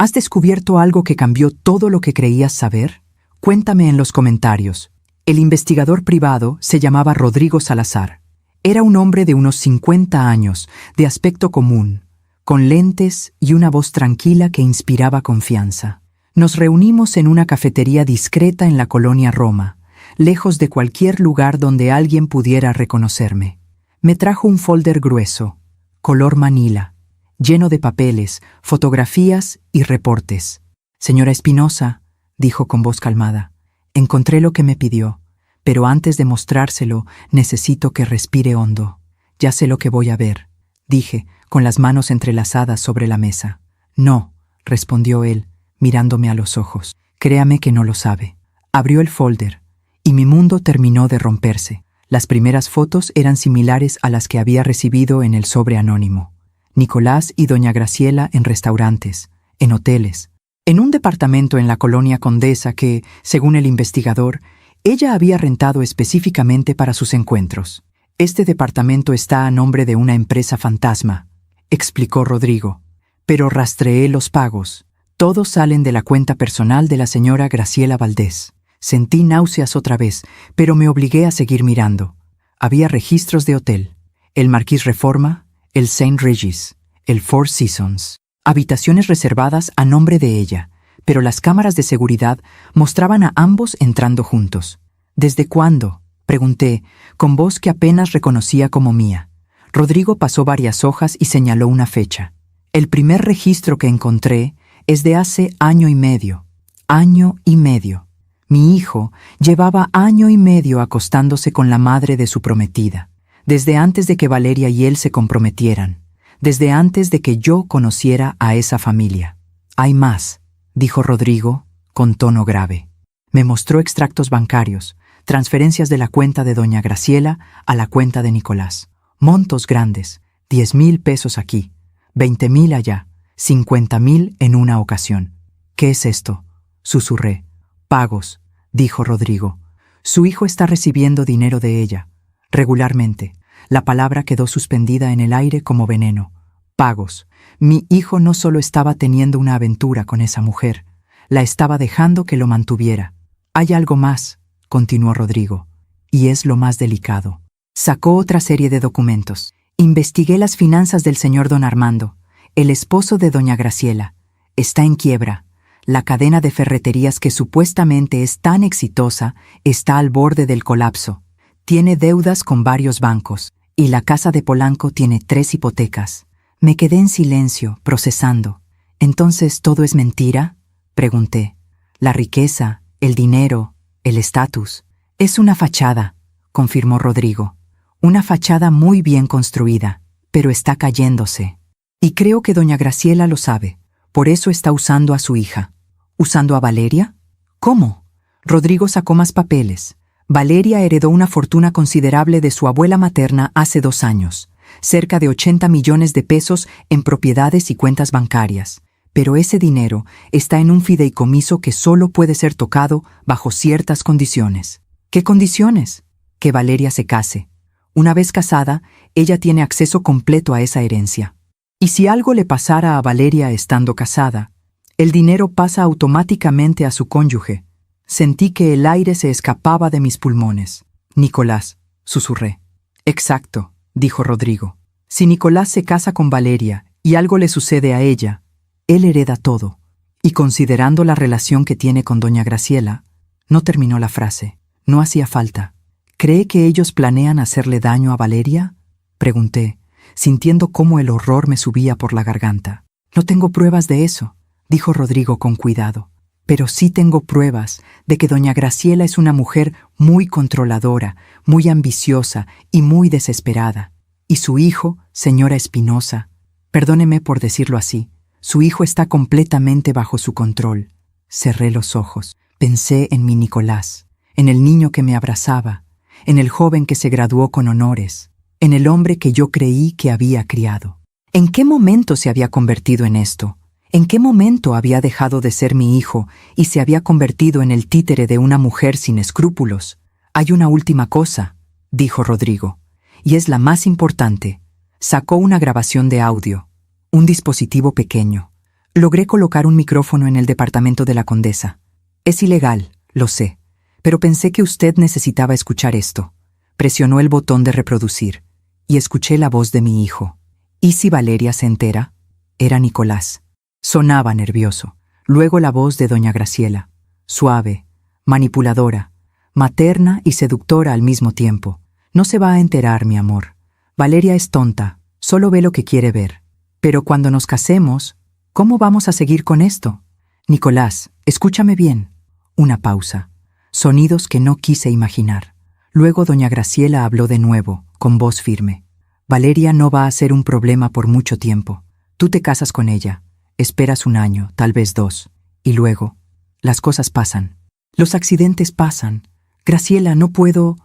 ¿Has descubierto algo que cambió todo lo que creías saber? Cuéntame en los comentarios. El investigador privado se llamaba Rodrigo Salazar. Era un hombre de unos 50 años, de aspecto común, con lentes y una voz tranquila que inspiraba confianza. Nos reunimos en una cafetería discreta en la colonia Roma, lejos de cualquier lugar donde alguien pudiera reconocerme. Me trajo un folder grueso, color manila, lleno de papeles, fotografías y reportes. «Señora Espinosa», dijo con voz calmada, «encontré lo que me pidió, pero antes de mostrárselo necesito que respire hondo. Ya sé lo que voy a ver», dije, con las manos entrelazadas sobre la mesa. «No», respondió él, mirándome a los ojos. «Créame que no lo sabe». Abrió el folder, y mi mundo terminó de romperse. Las primeras fotos eran similares a las que había recibido en el sobre anónimo. Nicolás y doña Graciela en restaurantes, en hoteles, en un departamento en la colonia Condesa que, según el investigador, ella había rentado específicamente para sus encuentros. «Este departamento está a nombre de una empresa fantasma», explicó Rodrigo. «Pero rastreé los pagos. Todos salen de la cuenta personal de la señora Graciela Valdés». Sentí náuseas otra vez, pero me obligué a seguir mirando. Había registros de hotel. El Marquis Reforma, el St. Regis, el Four Seasons. Habitaciones reservadas a nombre de ella, pero las cámaras de seguridad mostraban a ambos entrando juntos. «¿Desde cuándo?», pregunté, con voz que apenas reconocía como mía. Rodrigo pasó varias hojas y señaló una fecha. «El primer registro que encontré es de hace año y medio. Año y medio. Mi hijo llevaba año y medio acostándose con la madre de su prometida, desde antes de que Valeria y él se comprometieran, desde antes de que yo conociera a esa familia». «Hay más», dijo Rodrigo, con tono grave. Me mostró extractos bancarios, transferencias de la cuenta de doña Graciela a la cuenta de Nicolás. Montos grandes, 10,000 pesos aquí, 20,000 allá, 50,000 en una ocasión. «¿Qué es esto?», susurré. «Pagos», dijo Rodrigo. «Su hijo está recibiendo dinero de ella, regularmente». La palabra quedó suspendida en el aire como veneno. «Pagos». Mi hijo no solo estaba teniendo una aventura con esa mujer, la estaba dejando que lo mantuviera. «Hay algo más», continuó Rodrigo, «y es lo más delicado». Sacó otra serie de documentos. «Investigué las finanzas del señor don Armando, el esposo de doña Graciela. Está en quiebra. La cadena de ferreterías que supuestamente es tan exitosa está al borde del colapso. Tiene deudas con varios bancos, y la casa de Polanco tiene 3 hipotecas». Me quedé en silencio, procesando. «¿Entonces todo es mentira?», pregunté. «La riqueza, el dinero, el estatus. Es una fachada», confirmó Rodrigo. «Una fachada muy bien construida, pero está cayéndose. Y creo que doña Graciela lo sabe. Por eso está usando a su hija». «¿Usando a Valeria? ¿Cómo?». Rodrigo sacó más papeles. Valeria heredó una fortuna considerable de su abuela materna hace 2 años, cerca de 80 millones de pesos en propiedades y cuentas bancarias. Pero ese dinero está en un fideicomiso que solo puede ser tocado bajo ciertas condiciones. ¿Qué condiciones? Que Valeria se case. Una vez casada, ella tiene acceso completo a esa herencia. Y si algo le pasara a Valeria estando casada, el dinero pasa automáticamente a su cónyuge. Sentí que el aire se escapaba de mis pulmones. «Nicolás», susurré. «Exacto», dijo Rodrigo. «Si Nicolás se casa con Valeria y algo le sucede a ella, él hereda todo». Y considerando la relación que tiene con doña Graciela, no terminó la frase. No hacía falta. «¿Cree que ellos planean hacerle daño a Valeria?», pregunté, sintiendo cómo el horror me subía por la garganta. «No tengo pruebas de eso», dijo Rodrigo con cuidado. «Pero sí tengo pruebas de que doña Graciela es una mujer muy controladora, muy ambiciosa y muy desesperada. Y su hijo, señora Espinosa, perdóneme por decirlo así, su hijo está completamente bajo su control». Cerré los ojos. Pensé en mi Nicolás, en el niño que me abrazaba, en el joven que se graduó con honores, en el hombre que yo creí que había criado. ¿En qué momento se había convertido en esto? ¿En qué momento había dejado de ser mi hijo y se había convertido en el títere de una mujer sin escrúpulos? «Hay una última cosa», dijo Rodrigo, «y es la más importante». Sacó una grabación de audio, un dispositivo pequeño. Logré colocar un micrófono en el departamento de la condesa. Es ilegal, lo sé, pero pensé que usted necesitaba escuchar esto. Presionó el botón de reproducir, y escuché la voz de mi hijo. ¿Y si Valeria se entera? Era Nicolás. Sonaba nervioso. Luego la voz de doña Graciela, suave, manipuladora, materna y seductora al mismo tiempo. No se va a enterar, mi amor. Valeria es tonta, solo ve lo que quiere ver. Pero cuando nos casemos, ¿cómo vamos a seguir con esto? Nicolás, escúchame bien. Una pausa. Sonidos que no quise imaginar. Luego doña Graciela habló de nuevo, con voz firme. Valeria no va a ser un problema por mucho tiempo. Tú te casas con ella, esperas 1 año, tal vez 2, y luego, las cosas pasan. Los accidentes pasan. Graciela, no puedo...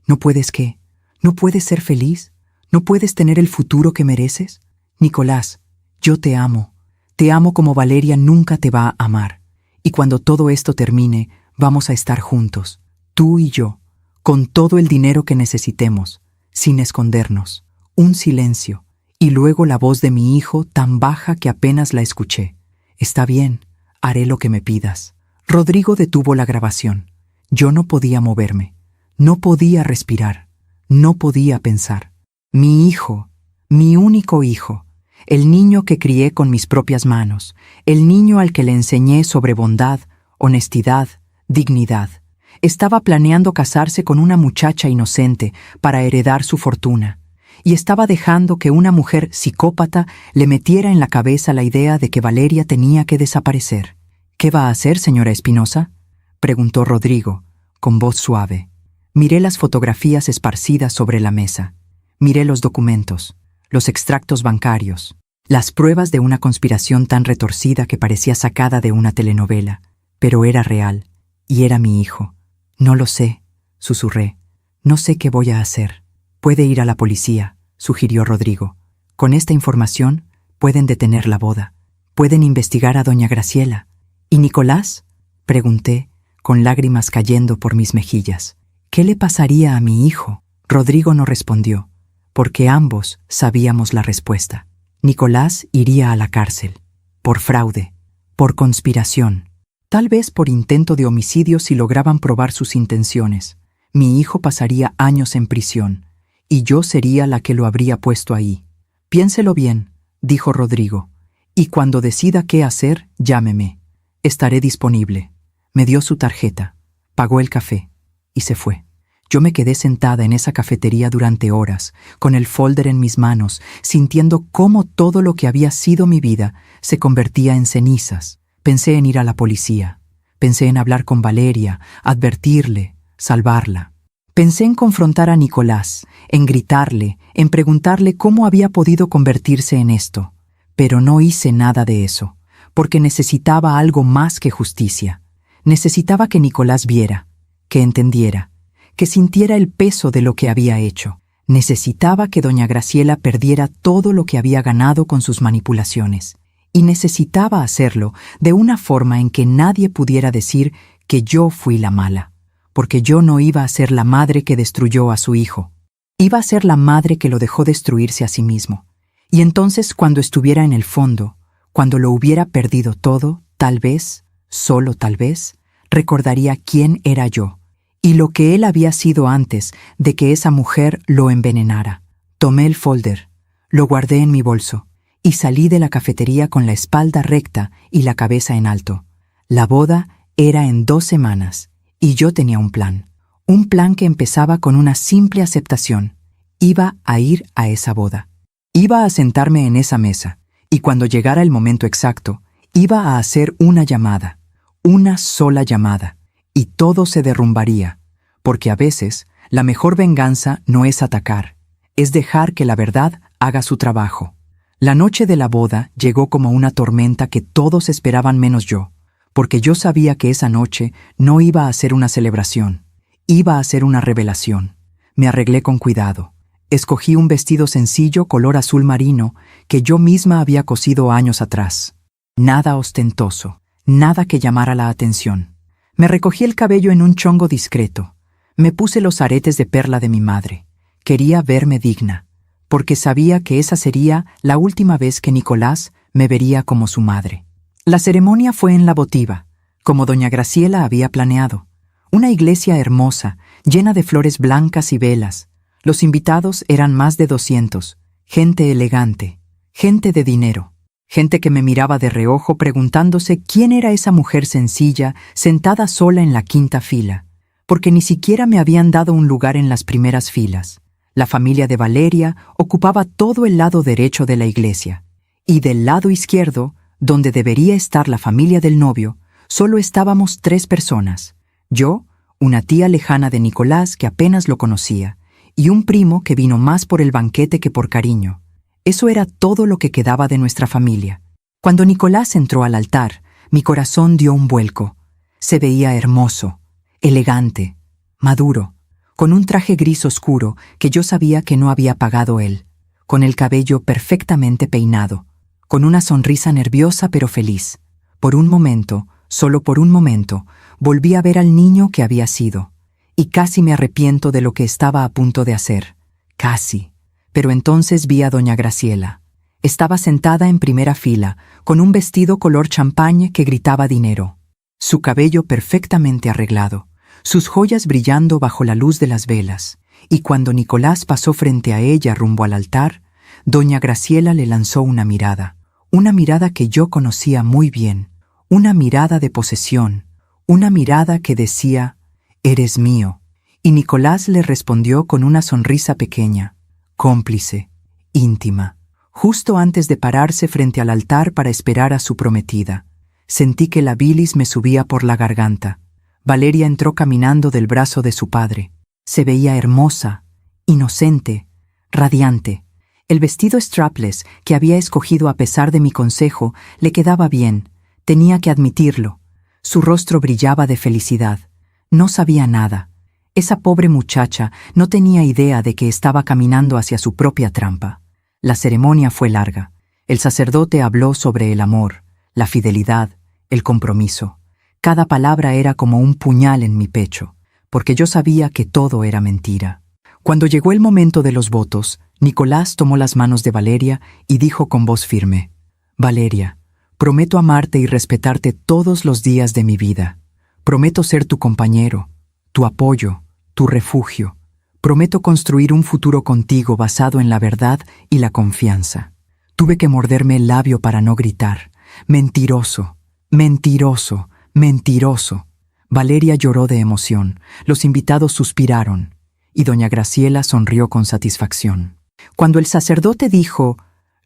¿No puedes qué? ¿No puedes ser feliz? ¿No puedes tener el futuro que mereces? Nicolás, yo te amo. Te amo como Valeria nunca te va a amar. Y cuando todo esto termine, vamos a estar juntos, tú y yo, con todo el dinero que necesitemos, sin escondernos. Un silencio, y luego la voz de mi hijo tan baja que apenas la escuché. Está bien, haré lo que me pidas. Rodrigo detuvo la grabación. Yo no podía moverme, no podía respirar, no podía pensar. Mi hijo, mi único hijo, el niño que crié con mis propias manos, el niño al que le enseñé sobre bondad, honestidad, dignidad. Estaba planeando casarse con una muchacha inocente para heredar su fortuna, y estaba dejando que una mujer psicópata le metiera en la cabeza la idea de que Valeria tenía que desaparecer. ¿Qué va a hacer, señora Espinosa?, preguntó Rodrigo, con voz suave. Miré las fotografías esparcidas sobre la mesa. Miré los documentos, los extractos bancarios, las pruebas de una conspiración tan retorcida que parecía sacada de una telenovela, pero era real, y era mi hijo. No lo sé, susurré. No sé qué voy a hacer. Puede ir a la policía, sugirió Rodrigo. Con esta información pueden detener la boda. Pueden investigar a doña Graciela. ¿Y Nicolás?, pregunté, con lágrimas cayendo por mis mejillas. ¿Qué le pasaría a mi hijo? Rodrigo no respondió, porque ambos sabíamos la respuesta. Nicolás iría a la cárcel, por fraude, por conspiración, tal vez por intento de homicidio si lograban probar sus intenciones. Mi hijo pasaría años en prisión, y yo sería la que lo habría puesto ahí. Piénselo bien, dijo Rodrigo, y cuando decida qué hacer, llámeme. Estaré disponible. Me dio su tarjeta, pagó el café, y se fue. Yo me quedé sentada en esa cafetería durante horas, con el folder en mis manos, sintiendo cómo todo lo que había sido mi vida se convertía en cenizas. Pensé en ir a la policía. Pensé en hablar con Valeria, advertirle, salvarla. Pensé en confrontar a Nicolás, en gritarle, en preguntarle cómo había podido convertirse en esto. Pero no hice nada de eso, porque necesitaba algo más que justicia. Necesitaba que Nicolás viera, que entendiera, que sintiera el peso de lo que había hecho. Necesitaba que doña Graciela perdiera todo lo que había ganado con sus manipulaciones. Y necesitaba hacerlo de una forma en que nadie pudiera decir que yo fui la mala, porque yo no iba a ser la madre que destruyó a su hijo. Iba a ser la madre que lo dejó destruirse a sí mismo. Y entonces, cuando estuviera en el fondo, cuando lo hubiera perdido todo, tal vez, solo tal vez, recordaría quién era yo y lo que él había sido antes de que esa mujer lo envenenara. Tomé el folder, lo guardé en mi bolso y salí de la cafetería con la espalda recta y la cabeza en alto. La boda era en 2 semanas y yo tenía un plan que empezaba con una simple aceptación. Iba a ir a esa boda. Iba a sentarme en esa mesa y cuando llegara el momento exacto, iba a hacer una llamada, una sola llamada, y todo se derrumbaría, porque a veces la mejor venganza no es atacar, es dejar que la verdad haga su trabajo. La noche de la boda llegó como una tormenta que todos esperaban menos yo, porque yo sabía que esa noche no iba a ser una celebración, iba a ser una revelación. Me arreglé con cuidado. Escogí un vestido sencillo color azul marino que yo misma había cosido años atrás. Nada ostentoso, nada que llamara la atención. Me recogí el cabello en un chongo discreto. Me puse los aretes de perla de mi madre. Quería verme digna, porque sabía que esa sería la última vez que Nicolás me vería como su madre. La ceremonia fue en la votiva, como doña Graciela había planeado. Una iglesia hermosa, llena de flores blancas y velas. Los invitados eran más de 200, gente elegante, gente de dinero, gente que me miraba de reojo preguntándose quién era esa mujer sencilla sentada sola en la quinta fila, porque ni siquiera me habían dado un lugar en las primeras filas. La familia de Valeria ocupaba todo el lado derecho de la iglesia, y del lado izquierdo, donde debería estar la familia del novio, solo estábamos 3 personas. Yo, una tía lejana de Nicolás que apenas lo conocía, y un primo que vino más por el banquete que por cariño. Eso era todo lo que quedaba de nuestra familia. Cuando Nicolás entró al altar, mi corazón dio un vuelco. Se veía hermoso, elegante, maduro, con un traje gris oscuro que yo sabía que no había pagado él, con el cabello perfectamente peinado, con una sonrisa nerviosa pero feliz. Por un momento, solo por un momento, volví a ver al niño que había sido, y casi me arrepiento de lo que estaba a punto de hacer. Casi. Pero entonces vi a doña Graciela. Estaba sentada en primera fila, con un vestido color champagne que gritaba dinero. Su cabello perfectamente arreglado, sus joyas brillando bajo la luz de las velas, y cuando Nicolás pasó frente a ella rumbo al altar, doña Graciela le lanzó una mirada que yo conocía muy bien, una mirada de posesión, una mirada que decía, «Eres mío», y Nicolás le respondió con una sonrisa pequeña, cómplice, íntima. Justo antes de pararse frente al altar para esperar a su prometida, sentí que la bilis me subía por la garganta. Valeria entró caminando del brazo de su padre. Se veía hermosa, inocente, radiante. El vestido strapless que había escogido a pesar de mi consejo le quedaba bien, tenía que admitirlo. Su rostro brillaba de felicidad. No sabía nada. Esa pobre muchacha no tenía idea de que estaba caminando hacia su propia trampa. La ceremonia fue larga. El sacerdote habló sobre el amor, la fidelidad, el compromiso. Cada palabra era como un puñal en mi pecho, porque yo sabía que todo era mentira. Cuando llegó el momento de los votos, Nicolás tomó las manos de Valeria y dijo con voz firme, «Valeria, prometo amarte y respetarte todos los días de mi vida. Prometo ser tu compañero, tu apoyo, tu refugio. Prometo construir un futuro contigo basado en la verdad y la confianza». Tuve que morderme el labio para no gritar. «Mentiroso, mentiroso, mentiroso». Valeria lloró de emoción, los invitados suspiraron, y doña Graciela sonrió con satisfacción. Cuando el sacerdote dijo,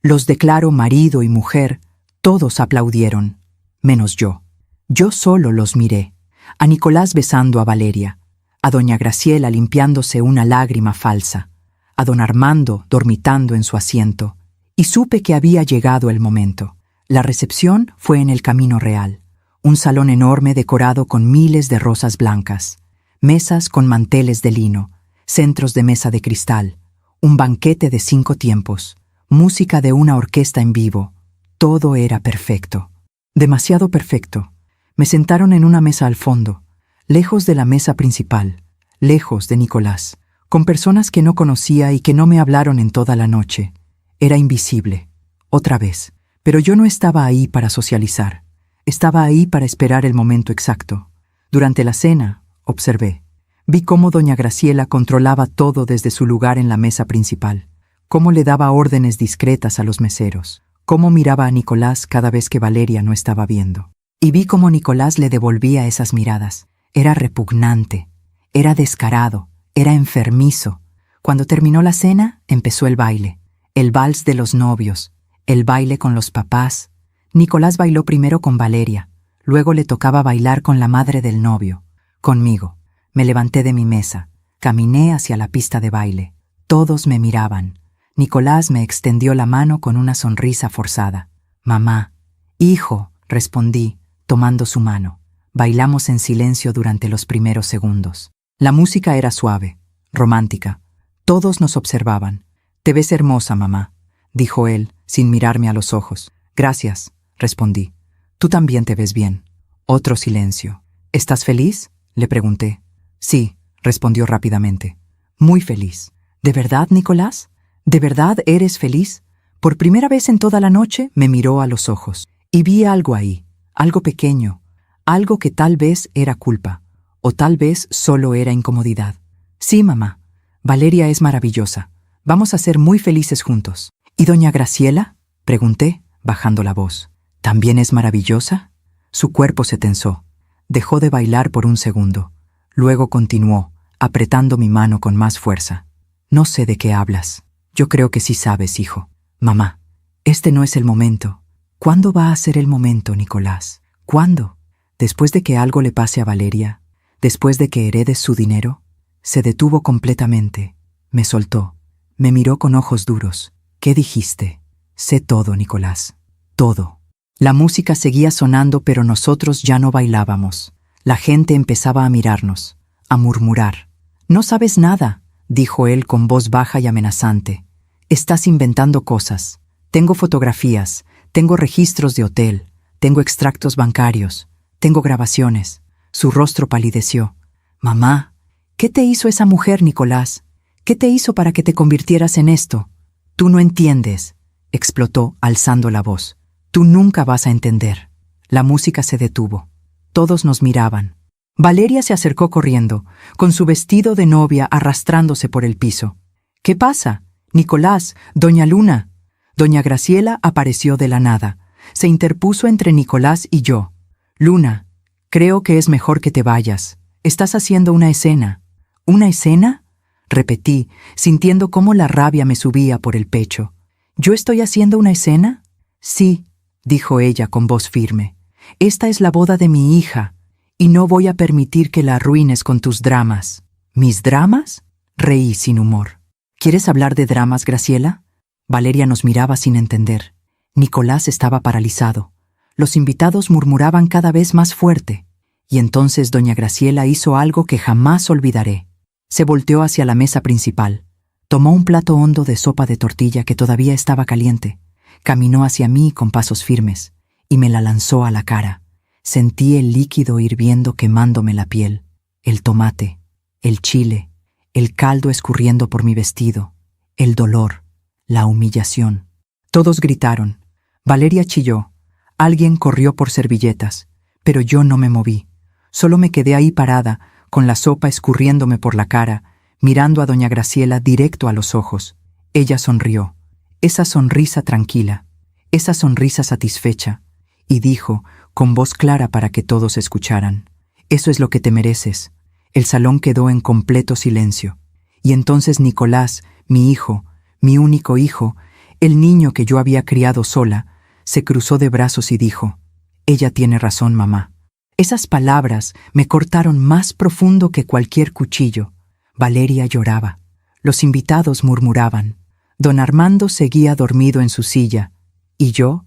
«Los declaro marido y mujer», todos aplaudieron, menos yo. Yo solo los miré, a Nicolás besando a Valeria, a doña Graciela limpiándose una lágrima falsa, a don Armando dormitando en su asiento, y supe que había llegado el momento. La recepción fue en el Camino Real, un salón enorme decorado con miles de rosas blancas, mesas con manteles de lino, centros de mesa de cristal, un banquete de 5 tiempos, música de una orquesta en vivo. Todo era perfecto. Demasiado perfecto. Me sentaron en una mesa al fondo, lejos de la mesa principal, lejos de Nicolás, con personas que no conocía y que no me hablaron en toda la noche. Era invisible, otra vez. Pero yo no estaba ahí para socializar. Estaba ahí para esperar el momento exacto. Durante la cena, observé. Vi cómo doña Graciela controlaba todo desde su lugar en la mesa principal, cómo le daba órdenes discretas a los meseros, cómo miraba a Nicolás cada vez que Valeria no estaba viendo. Y vi cómo Nicolás le devolvía esas miradas. Era repugnante, era descarado, era enfermizo. Cuando terminó la cena, empezó el baile, el vals de los novios, el baile con los papás. Nicolás bailó primero con Valeria, luego le tocaba bailar con la madre del novio, conmigo. Me levanté de mi mesa, caminé hacia la pista de baile. Todos me miraban. Nicolás me extendió la mano con una sonrisa forzada. «Mamá». «Hijo», respondí, tomando su mano. Bailamos en silencio durante los primeros segundos. La música era suave, romántica. Todos nos observaban. «Te ves hermosa, mamá», dijo él, sin mirarme a los ojos. «Gracias», respondí. «Tú también te ves bien». Otro silencio. «¿Estás feliz?», le pregunté. «Sí», respondió rápidamente. «Muy feliz». «¿De verdad, Nicolás? ¿De verdad eres feliz?». Por primera vez en toda la noche me miró a los ojos. Y vi algo ahí, algo pequeño, algo que tal vez era culpa, o tal vez solo era incomodidad. Sí, mamá, Valeria es maravillosa. Vamos a ser muy felices juntos. ¿Y doña Graciela?, pregunté, bajando la voz. ¿También es maravillosa? Su cuerpo se tensó. Dejó de bailar por un segundo. Luego continuó, apretando mi mano con más fuerza. No sé de qué hablas. Yo creo que sí sabes, hijo. Mamá, este no es el momento. ¿Cuándo va a ser el momento, Nicolás? ¿Cuándo? ¿Después de que algo le pase a Valeria? ¿Después de que heredes su dinero? Se detuvo completamente. Me soltó. Me miró con ojos duros. ¿Qué dijiste? Sé todo, Nicolás. Todo. La música seguía sonando, pero nosotros ya no bailábamos. La gente empezaba a mirarnos, a murmurar. No sabes nada, dijo él con voz baja y amenazante. Estás inventando cosas. Tengo fotografías, tengo registros de hotel, tengo extractos bancarios, tengo grabaciones. Su rostro palideció. Mamá, ¿qué te hizo esa mujer, Nicolás? ¿Qué te hizo para que te convirtieras en esto? Tú no entiendes, explotó, alzando la voz. Tú nunca vas a entender. La música se detuvo. Todos nos miraban. Valeria se acercó corriendo, con su vestido de novia arrastrándose por el piso. ¿Qué pasa? Nicolás, doña Luna. Doña Graciela apareció de la nada. Se interpuso entre Nicolás y yo. Luna, creo que es mejor que te vayas. Estás haciendo una escena. ¿Una escena? Repetí, sintiendo cómo la rabia me subía por el pecho. ¿Yo estoy haciendo una escena? Sí, dijo ella con voz firme. Esta es la boda de mi hija, y no voy a permitir que la arruines con tus dramas. ¿Mis dramas? Reí sin humor. ¿Quieres hablar de dramas, Graciela? Valeria nos miraba sin entender. Nicolás estaba paralizado. Los invitados murmuraban cada vez más fuerte. Y entonces doña Graciela hizo algo que jamás olvidaré. Se volteó hacia la mesa principal. Tomó un plato hondo de sopa de tortilla que todavía estaba caliente. Caminó hacia mí con pasos firmes y me la lanzó a la cara. Sentí el líquido hirviendo quemándome la piel, el tomate, el chile, el caldo escurriendo por mi vestido, el dolor, la humillación. Todos gritaron. Valeria chilló. Alguien corrió por servilletas, pero yo no me moví. Solo me quedé ahí parada, con la sopa escurriéndome por la cara, mirando a doña Graciela directo a los ojos. Ella sonrió. Esa sonrisa tranquila, esa sonrisa satisfecha, y dijo, con voz clara para que todos escucharan, «Eso es lo que te mereces». El salón quedó en completo silencio. Y entonces Nicolás, mi hijo, mi único hijo, el niño que yo había criado sola, se cruzó de brazos y dijo, «Ella tiene razón, mamá». Esas palabras me cortaron más profundo que cualquier cuchillo. Valeria lloraba. Los invitados murmuraban. Don Armando seguía dormido en su silla, y yo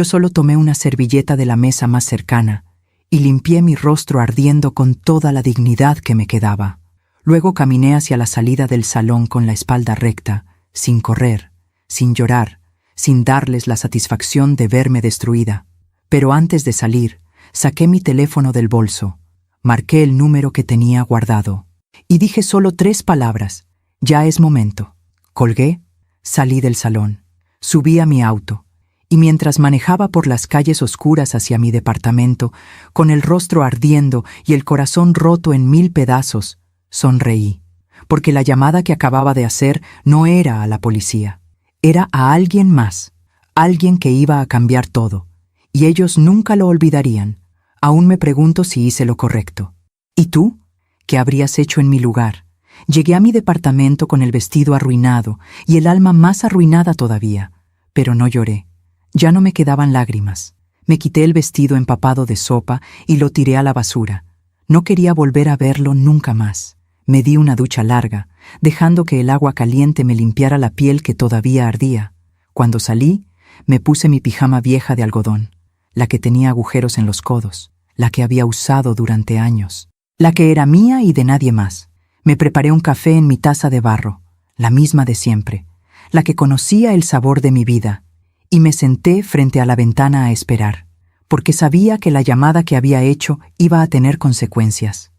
solo tomé una servilleta de la mesa más cercana y limpié mi rostro ardiendo con toda la dignidad que me quedaba. Luego caminé hacia la salida del salón con la espalda recta, sin correr, sin llorar, sin darles la satisfacción de verme destruida. Pero antes de salir, saqué mi teléfono del bolso, marqué el número que tenía guardado y dije solo 3 palabras: «Ya es momento». Colgué. Salí del salón, subí a mi auto, y mientras manejaba por las calles oscuras hacia mi departamento, con el rostro ardiendo y el corazón roto en 1000 pedazos, sonreí, porque la llamada que acababa de hacer no era a la policía, era a alguien más, alguien que iba a cambiar todo, y ellos nunca lo olvidarían. Aún me pregunto si hice lo correcto. ¿Y tú? ¿Qué habrías hecho en mi lugar? Llegué a mi departamento con el vestido arruinado y el alma más arruinada todavía, pero no lloré. Ya no me quedaban lágrimas. Me quité el vestido empapado de sopa y lo tiré a la basura. No quería volver a verlo nunca más. Me di una ducha larga, dejando que el agua caliente me limpiara la piel que todavía ardía. Cuando salí, me puse mi pijama vieja de algodón, la que tenía agujeros en los codos, la que había usado durante años, la que era mía y de nadie más. Me preparé un café en mi taza de barro, la misma de siempre, la que conocía el sabor de mi vida, y me senté frente a la ventana a esperar, porque sabía que la llamada que había hecho iba a tener consecuencias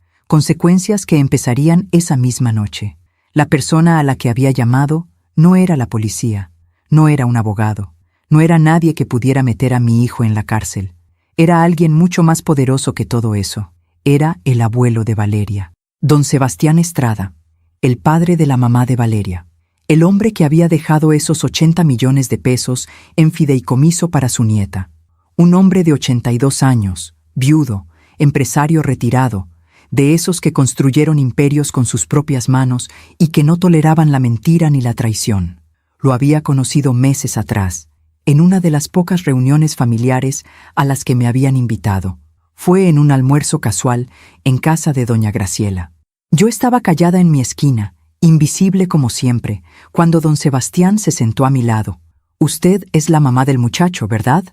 que empezarían esa misma noche. La persona a la que había llamado no era la policía, no era un abogado, no era nadie que pudiera meter a mi hijo en la cárcel. Era alguien mucho más poderoso que todo eso. Era el abuelo de Valeria, don Sebastián Estrada, el padre de la mamá de Valeria, el hombre que había dejado esos 80 millones de pesos en fideicomiso para su nieta. Un hombre de 82 años, viudo, empresario retirado, de esos que construyeron imperios con sus propias manos y que no toleraban la mentira ni la traición. Lo había conocido meses atrás, en una de las pocas reuniones familiares a las que me habían invitado. Fue en un almuerzo casual en casa de doña Graciela. Yo estaba callada en mi esquina, invisible como siempre, cuando don Sebastián se sentó a mi lado. «Usted es la mamá del muchacho, ¿verdad?»,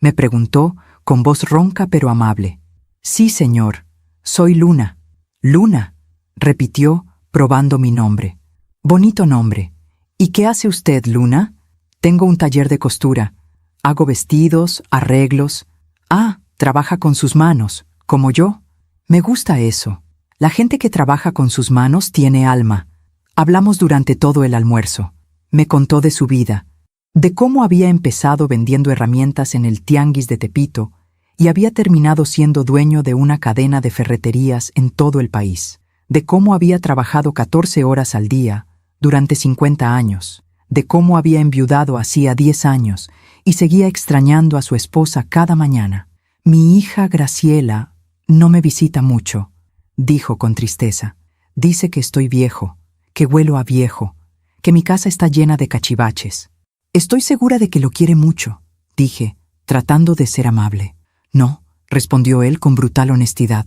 me preguntó con voz ronca pero amable. «Sí, señor. Soy Luna». «Luna», repitió, probando mi nombre. «Bonito nombre. ¿Y qué hace usted, Luna?» «Tengo un taller de costura. Hago vestidos, arreglos». «Ah, trabaja con sus manos, como yo». «Me gusta eso. La gente que trabaja con sus manos tiene alma». Hablamos durante todo el almuerzo. Me contó de su vida, de cómo había empezado vendiendo herramientas en el Tianguis de Tepito y había terminado siendo dueño de una cadena de ferreterías en todo el país, de cómo había trabajado 14 horas al día durante 50 años, de cómo había enviudado hacía 10 años y seguía extrañando a su esposa cada mañana. «Mi hija Graciela no me visita mucho», dijo con tristeza. «Dice que estoy viejo, que huelo a viejo, que mi casa está llena de cachivaches». «Estoy segura de que lo quiere mucho», dije, tratando de ser amable. «No», respondió él con brutal honestidad.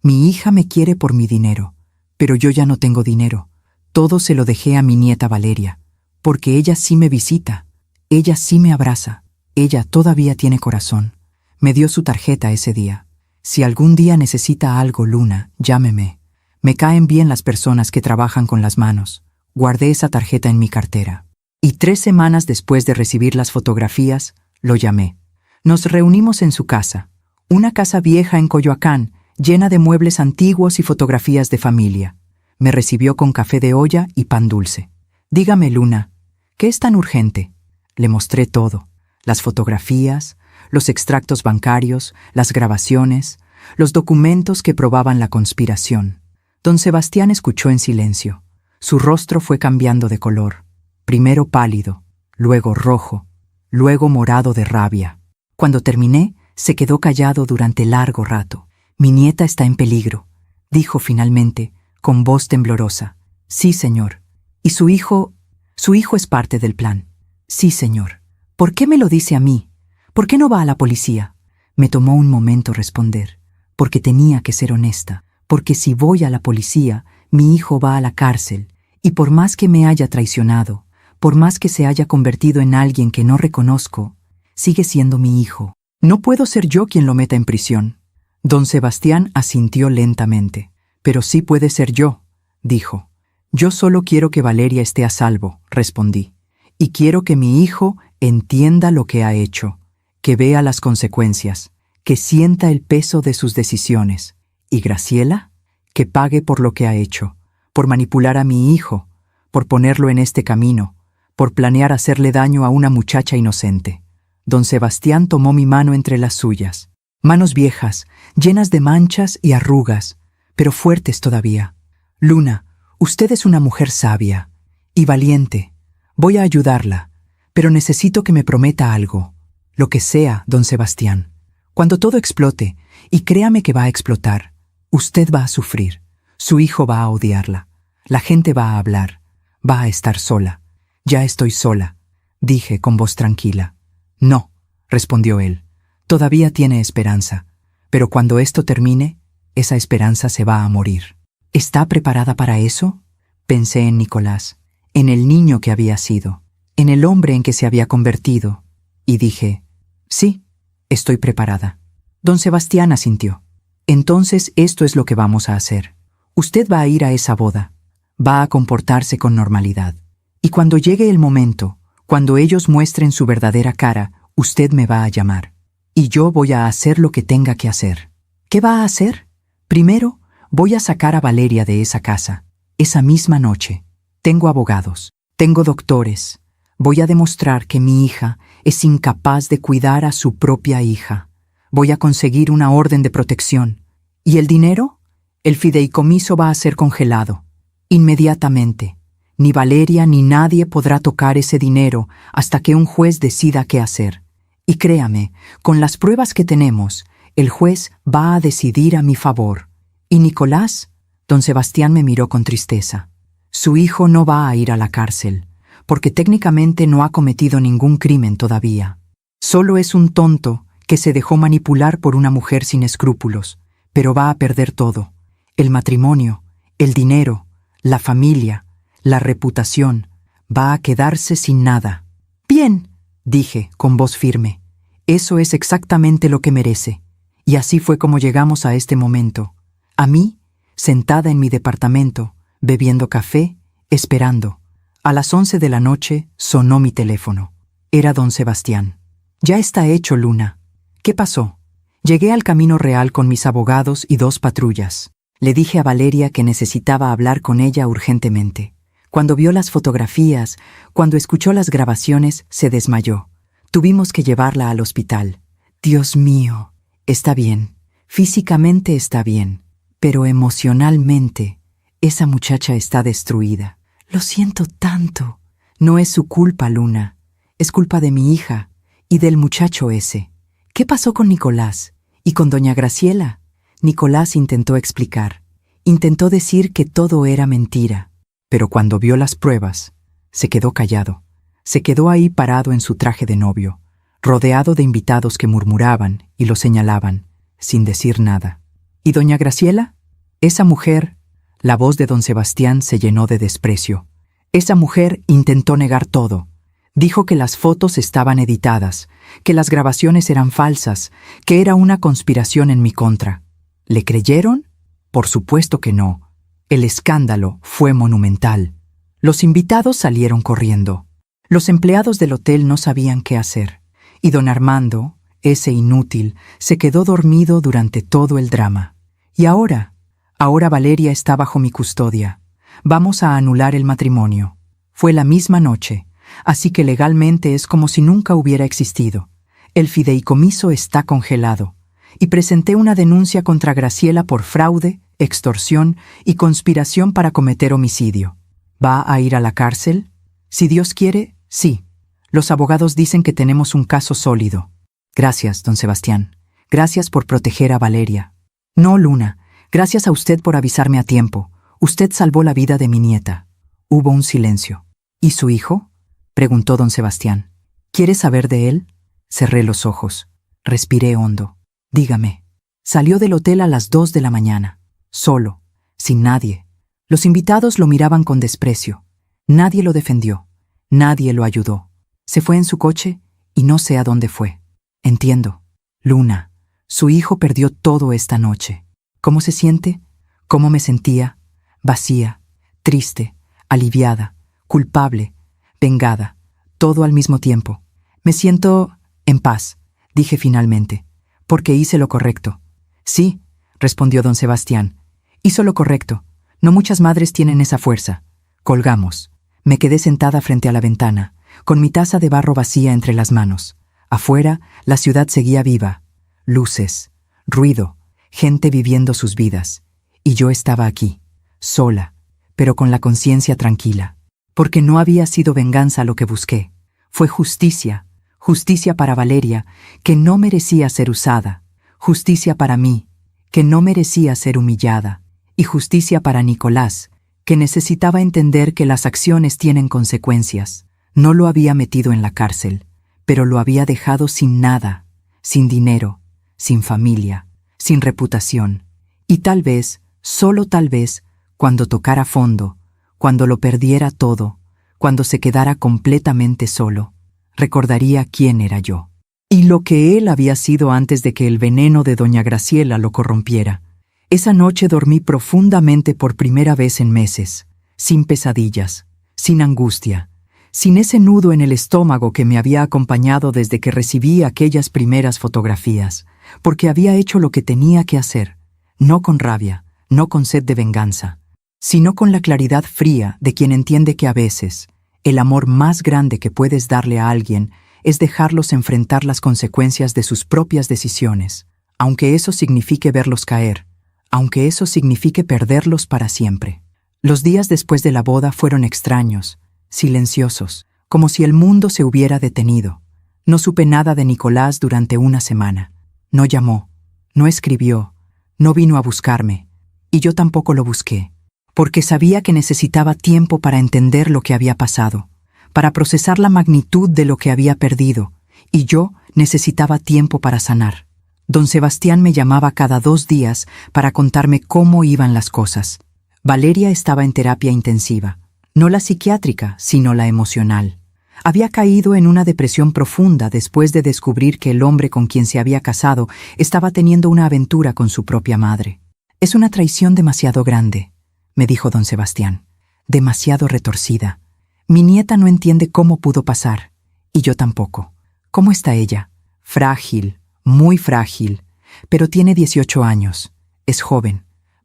«Mi hija me quiere por mi dinero, pero yo ya no tengo dinero. Todo se lo dejé a mi nieta Valeria, porque ella sí me visita, ella sí me abraza, ella todavía tiene corazón. Me dio su tarjeta ese día. Si algún día necesita algo, Luna, llámeme. Me caen bien las personas que trabajan con las manos». Guardé esa tarjeta en mi cartera. Y 3 semanas después de recibir las fotografías, lo llamé. Nos reunimos en su casa, una casa vieja en Coyoacán, llena de muebles antiguos y fotografías de familia. Me recibió con café de olla y pan dulce. «Dígame, Luna, ¿qué es tan urgente?». Le mostré todo: las fotografías, los extractos bancarios, las grabaciones, los documentos que probaban la conspiración. Don Sebastián escuchó en silencio. Su rostro fue cambiando de color, primero pálido, luego rojo, luego morado de rabia. Cuando terminé, se quedó callado durante largo rato. «Mi nieta está en peligro», dijo finalmente, con voz temblorosa. «Sí, señor. ¿Y su hijo? Su hijo es parte del plan». «Sí, señor». «¿Por qué me lo dice a mí? ¿Por qué no va a la policía?». Me tomó un momento responder. Porque tenía que ser honesta. Porque si voy a la policía, mi hijo va a la cárcel. Y por más que me haya traicionado, por más que se haya convertido en alguien que no reconozco, sigue siendo mi hijo. No puedo ser yo quien lo meta en prisión». Don Sebastián asintió lentamente. «Pero sí puede ser yo», dijo. «Yo solo quiero que Valeria esté a salvo», respondí. «Y quiero que mi hijo entienda lo que ha hecho, que vea las consecuencias, que sienta el peso de sus decisiones. ¿Y Graciela? Que pague por lo que ha hecho, por manipular a mi hijo, por ponerlo en este camino, por planear hacerle daño a una muchacha inocente». Don Sebastián tomó mi mano entre las suyas. Manos viejas, llenas de manchas y arrugas, pero fuertes todavía. «Luna, usted es una mujer sabia y valiente. Voy a ayudarla, pero necesito que me prometa algo. Lo que sea, don Sebastián. Cuando todo explote, y créame que va a explotar, usted va a sufrir. Su hijo va a odiarla. La gente va a hablar. Va a estar sola. Ya estoy sola», dije con voz tranquila. «No», respondió él. «Todavía tiene esperanza, pero cuando esto termine, esa esperanza se va a morir». «¿Está preparada para eso?». Pensé en Nicolás, en el niño que había sido, en el hombre en que se había convertido, y dije: «Sí, estoy preparada». Don Sebastián asintió. «Entonces esto es lo que vamos a hacer. Usted va a ir a esa boda, va a comportarse con normalidad, y cuando llegue el momento, cuando ellos muestren su verdadera cara, usted me va a llamar, y yo voy a hacer lo que tenga que hacer». «¿Qué va a hacer?». «Primero, voy a sacar a Valeria de esa casa, esa misma noche. Tengo abogados, tengo doctores. Voy a demostrar que mi hija es incapaz de cuidar a su propia hija. Voy a conseguir una orden de protección. ¿Y el dinero? El fideicomiso va a ser congelado. Inmediatamente. Ni Valeria ni nadie podrá tocar ese dinero hasta que un juez decida qué hacer. Y créame, con las pruebas que tenemos, el juez va a decidir a mi favor. ¿Y Nicolás? Don Sebastián me miró con tristeza. Su hijo no va a ir a la cárcel, porque técnicamente no ha cometido ningún crimen todavía. Solo es un tonto que se dejó manipular por una mujer sin escrúpulos, pero va a perder todo. El matrimonio, el dinero, la familia, la reputación. Va a quedarse sin nada. Bien, dije con voz firme. Eso es exactamente lo que merece. Y así fue como llegamos a este momento. A mí, sentada en mi departamento, bebiendo café, esperando. A las 11 de la noche sonó mi teléfono. Era don Sebastián. Ya está hecho, Luna. ¿Qué pasó? Llegué al Camino Real con mis abogados y 2 patrullas. Le dije a Valeria que necesitaba hablar con ella urgentemente. Cuando vio las fotografías, cuando escuchó las grabaciones, se desmayó. Tuvimos que llevarla al hospital. Dios mío, está bien. Físicamente está bien. Pero emocionalmente, esa muchacha está destruida. Lo siento tanto. No es su culpa, Luna. Es culpa de mi hija y del muchacho ese. ¿Qué pasó con Nicolás? ¿Y con doña Graciela? Nicolás intentó explicar. Intentó decir que todo era mentira. Pero cuando vio las pruebas, se quedó callado. Se quedó ahí parado en su traje de novio, rodeado de invitados que murmuraban y lo señalaban, sin decir nada. ¿Y doña Graciela? Esa mujer, la voz de don Sebastián se llenó de desprecio. Esa mujer intentó negar todo. Dijo que las fotos estaban editadas, que las grabaciones eran falsas, que era una conspiración en mi contra. ¿Le creyeron? Por supuesto que no. El escándalo fue monumental. Los invitados salieron corriendo. Los empleados del hotel no sabían qué hacer. Y don Armando, ese inútil, se quedó dormido durante todo el drama. ¿Y ahora? Ahora Valeria está bajo mi custodia. Vamos a anular el matrimonio. Fue la misma noche, así que legalmente es como si nunca hubiera existido. El fideicomiso está congelado. Y presenté una denuncia contra Graciela por fraude, extorsión y conspiración para cometer homicidio. ¿Va a ir a la cárcel? Si Dios quiere, sí. Los abogados dicen que tenemos un caso sólido. Gracias, don Sebastián. Gracias por proteger a Valeria. No, Luna. Gracias a usted por avisarme a tiempo. Usted salvó la vida de mi nieta. Hubo un silencio. ¿Y su hijo? Preguntó don Sebastián. ¿Quiere saber de él? Cerré los ojos. Respiré hondo. Dígame. Salió del hotel a las 2 de la mañana. Solo. Sin nadie. Los invitados lo miraban con desprecio. Nadie lo defendió. Nadie lo ayudó. Se fue en su coche y no sé a dónde fue. Entiendo. Luna, su hijo perdió todo esta noche. ¿Cómo se siente? ¿Cómo me sentía? Vacía, triste, aliviada, culpable, vengada, todo al mismo tiempo. Me siento en paz, dije finalmente, porque hice lo correcto. Sí, respondió don Sebastián, hizo lo correcto. No muchas madres tienen esa fuerza. Colgamos. Me quedé sentada frente a la ventana, con mi taza de barro vacía entre las manos. Afuera, la ciudad seguía viva. Luces, ruido, gente viviendo sus vidas. Y yo estaba aquí, sola, pero con la conciencia tranquila. Porque no había sido venganza lo que busqué. Fue justicia, justicia para Valeria, que no merecía ser usada. Justicia para mí, que no merecía ser humillada. Y justicia para Nicolás, que necesitaba entender que las acciones tienen consecuencias. No lo había metido en la cárcel, pero lo había dejado sin nada, sin dinero, sin familia, sin reputación. Y tal vez, solo tal vez, cuando tocara fondo, cuando lo perdiera todo, cuando se quedara completamente solo, recordaría quién era yo. Y lo que él había sido antes de que el veneno de doña Graciela lo corrompiera. Esa noche dormí profundamente por primera vez en meses, sin pesadillas, sin angustia, sin ese nudo en el estómago que me había acompañado desde que recibí aquellas primeras fotografías, porque había hecho lo que tenía que hacer, no con rabia, no con sed de venganza, sino con la claridad fría de quien entiende que a veces el amor más grande que puedes darle a alguien es dejarlos enfrentar las consecuencias de sus propias decisiones, aunque eso signifique verlos caer, aunque eso signifique perderlos para siempre. Los días después de la boda fueron extraños, silenciosos, como si el mundo se hubiera detenido. No supe nada de Nicolás durante una semana. No llamó, no escribió, no vino a buscarme, y yo tampoco lo busqué, porque sabía que necesitaba tiempo para entender lo que había pasado, para procesar la magnitud de lo que había perdido, y yo necesitaba tiempo para sanar. Don Sebastián me llamaba cada 2 días para contarme cómo iban las cosas. Valeria estaba en terapia intensiva, no la psiquiátrica, sino la emocional. Había caído en una depresión profunda después de descubrir que el hombre con quien se había casado estaba teniendo una aventura con su propia madre. «Es una traición demasiado grande», me dijo don Sebastián, «demasiado retorcida. Mi nieta no entiende cómo pudo pasar, y yo tampoco. ¿Cómo está ella? Frágil, muy frágil, pero tiene 18 años. Es joven.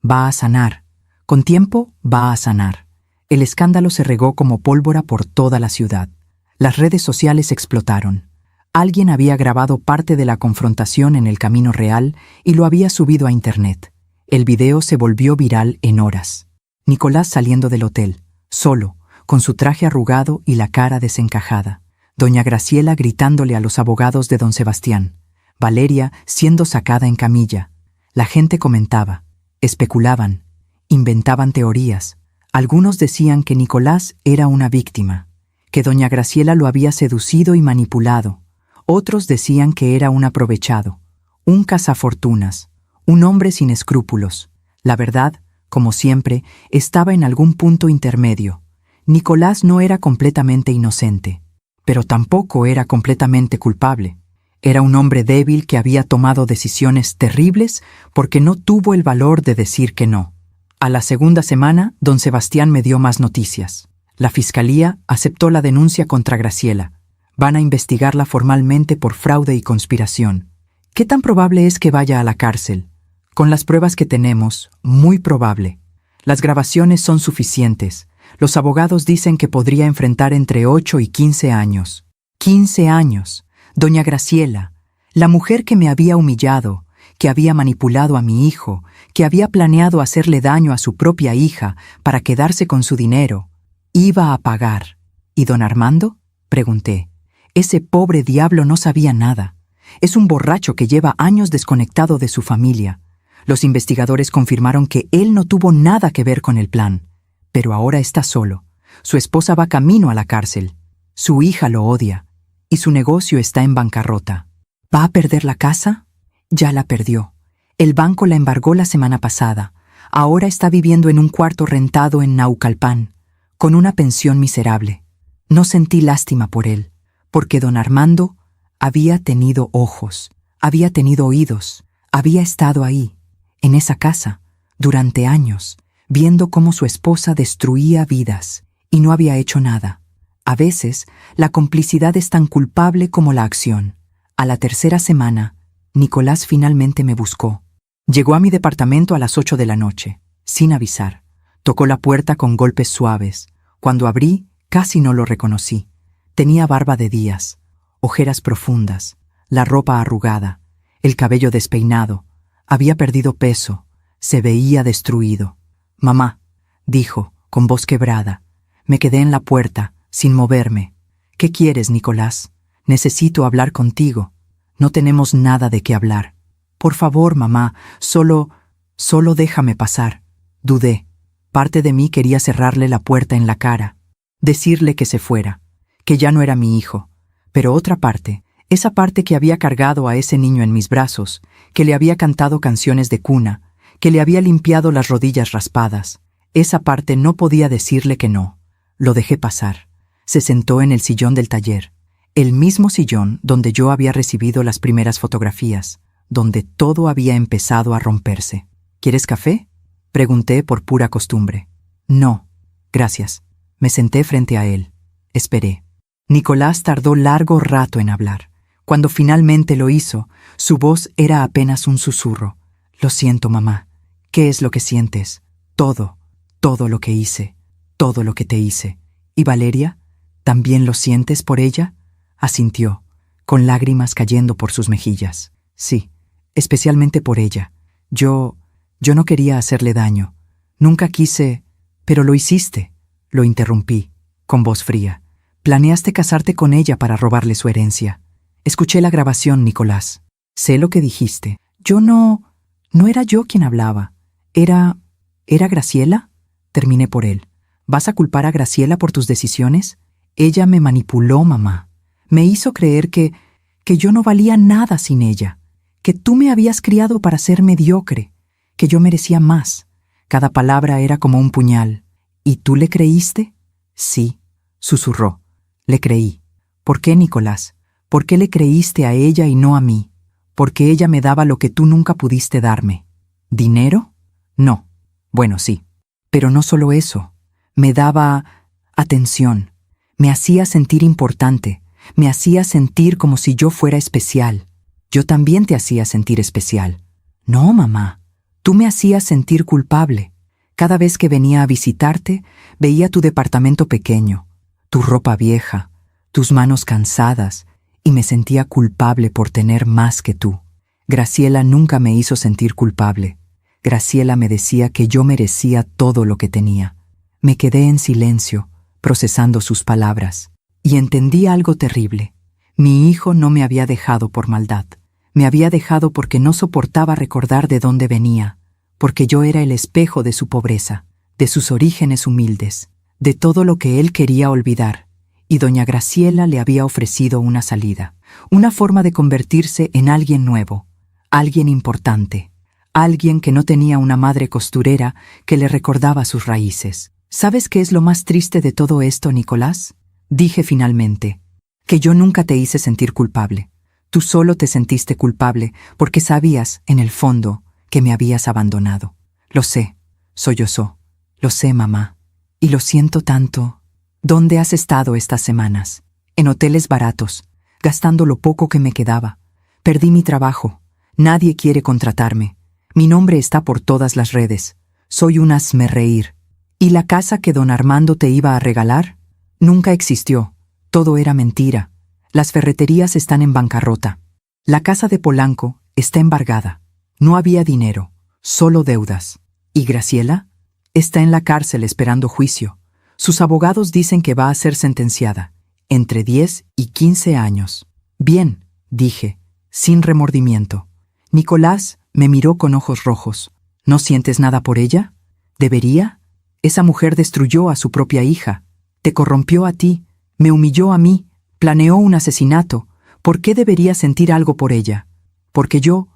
Va a sanar. Con tiempo va a sanar». El escándalo se regó como pólvora por toda la ciudad. Las redes sociales explotaron. Alguien había grabado parte de la confrontación en el Camino Real y lo había subido a internet. El video se volvió viral en horas. Nicolás saliendo del hotel, solo, con su traje arrugado y la cara desencajada. Doña Graciela gritándole a los abogados de don Sebastián. Valeria siendo sacada en camilla. La gente comentaba, especulaban, inventaban teorías. Algunos decían que Nicolás era una víctima, que doña Graciela lo había seducido y manipulado. Otros decían que era un aprovechado, un cazafortunas, un hombre sin escrúpulos. La verdad, como siempre, estaba en algún punto intermedio. Nicolás no era completamente inocente, pero tampoco era completamente culpable. Era un hombre débil que había tomado decisiones terribles porque no tuvo el valor de decir que no. A la segunda semana, don Sebastián me dio más noticias. La fiscalía aceptó la denuncia contra Graciela. Van a investigarla formalmente por fraude y conspiración. ¿Qué tan probable es que vaya a la cárcel? Con las pruebas que tenemos, muy probable. Las grabaciones son suficientes. Los abogados dicen que podría enfrentar entre 8 y 15 años. 15 años. Doña Graciela, la mujer que me había humillado, que había manipulado a mi hijo, que había planeado hacerle daño a su propia hija para quedarse con su dinero, iba a pagar. ¿Y don Armando?, pregunté. Ese pobre diablo no sabía nada. Es un borracho que lleva años desconectado de su familia. Los investigadores confirmaron que él no tuvo nada que ver con el plan. Pero ahora está solo. Su esposa va camino a la cárcel. Su hija lo odia. Y su negocio está en bancarrota. ¿Va a perder la casa? Ya la perdió. El banco la embargó la semana pasada. Ahora está viviendo en un cuarto rentado en Naucalpan, con una pensión miserable. No sentí lástima por él, porque don Armando había tenido ojos, había tenido oídos, había estado ahí, en esa casa, durante años, viendo cómo su esposa destruía vidas, y no había hecho nada. A veces, la complicidad es tan culpable como la acción. A la tercera semana, Nicolás finalmente me buscó. Llegó a mi departamento a las 8 de la noche, sin avisar. Tocó la puerta con golpes suaves. Cuando abrí, casi no lo reconocí. Tenía barba de días, ojeras profundas, la ropa arrugada, el cabello despeinado. Había perdido peso, se veía destruido. «Mamá», dijo, con voz quebrada. Me quedé en la puerta, sin moverme. «¿Qué quieres, Nicolás? Necesito hablar contigo. No tenemos nada de qué hablar. Por favor, mamá, solo déjame pasar». Dudé. Parte de mí quería cerrarle la puerta en la cara, decirle que se fuera, que ya no era mi hijo. Pero otra parte, esa parte que había cargado a ese niño en mis brazos, que le había cantado canciones de cuna, que le había limpiado las rodillas raspadas, esa parte no podía decirle que no. Lo dejé pasar. Se sentó en el sillón del taller, el mismo sillón donde yo había recibido las primeras fotografías, donde todo había empezado a romperse. «¿Quieres café?», pregunté por pura costumbre. «No, gracias». Me senté frente a él. Esperé. Nicolás tardó largo rato en hablar. Cuando finalmente lo hizo, su voz era apenas un susurro. «Lo siento, mamá. ¿Qué es lo que sientes? Todo lo que hice, todo lo que te hice. ¿Y Valeria? ¿También lo sientes por ella?». Asintió. con lágrimas cayendo por sus mejillas. Sí, especialmente por ella. Yo no quería hacerle daño. Nunca quise, pero lo hiciste. Lo interrumpí, con voz fría. Planeaste casarte con ella para robarle su herencia. Escuché la grabación, Nicolás. Sé lo que dijiste. No era yo quien hablaba. ¿Era Graciela? Terminé por él. ¿Vas a culpar a Graciela por tus decisiones? Ella me manipuló, mamá. Me hizo creer que yo no valía nada sin ella, que tú me habías criado para ser mediocre, que yo merecía más. Cada palabra era como un puñal. ¿Y tú le creíste? Sí, susurró. Le creí. ¿Por qué, Nicolás? ¿Por qué le creíste a ella y no a mí? Porque ella me daba lo que tú nunca pudiste darme. ¿Dinero? No. Bueno, sí. Pero no solo eso. Me daba atención. Me hacía sentir importante. Me hacía sentir como si yo fuera especial. Yo también te hacía sentir especial. No, mamá. Tú me hacías sentir culpable. Cada vez que venía a visitarte, veía tu departamento pequeño, tu ropa vieja, tus manos cansadas, y me sentía culpable por tener más que tú. Graciela nunca me hizo sentir culpable. Graciela me decía que yo merecía todo lo que tenía. Me quedé en silencio, procesando sus palabras, y entendí algo terrible. Mi hijo no me había dejado por maldad. Me había dejado porque no soportaba recordar de dónde venía, porque yo era el espejo de su pobreza, de sus orígenes humildes, de todo lo que él quería olvidar, y doña Graciela le había ofrecido una salida, una forma de convertirse en alguien nuevo, alguien importante, alguien que no tenía una madre costurera que le recordaba sus raíces. ¿Sabes qué es lo más triste de todo esto, Nicolás? Dije finalmente, que yo nunca te hice sentir culpable. Tú solo te sentiste culpable porque sabías, en el fondo, que me habías abandonado. Lo sé, sollozó. Lo sé, mamá. Y lo siento tanto. ¿Dónde has estado estas semanas? En hoteles baratos, gastando lo poco que me quedaba. Perdí mi trabajo. Nadie quiere contratarme. Mi nombre está por todas las redes. Soy un hazmerreír. ¿Y la casa que don Armando te iba a regalar? Nunca existió. Todo era mentira. Las ferreterías están en bancarrota. La casa de Polanco está embargada. No había dinero, solo deudas. ¿Y Graciela? Está en la cárcel esperando juicio. Sus abogados dicen que va a ser sentenciada, entre 10 y 15 años. Bien, dije, sin remordimiento. Nicolás me miró con ojos rojos. ¿No sientes nada por ella? ¿Debería? Esa mujer destruyó a su propia hija. Te corrompió a ti, me humilló a mí, planeó un asesinato. ¿Por qué debería sentir algo por ella? Porque yo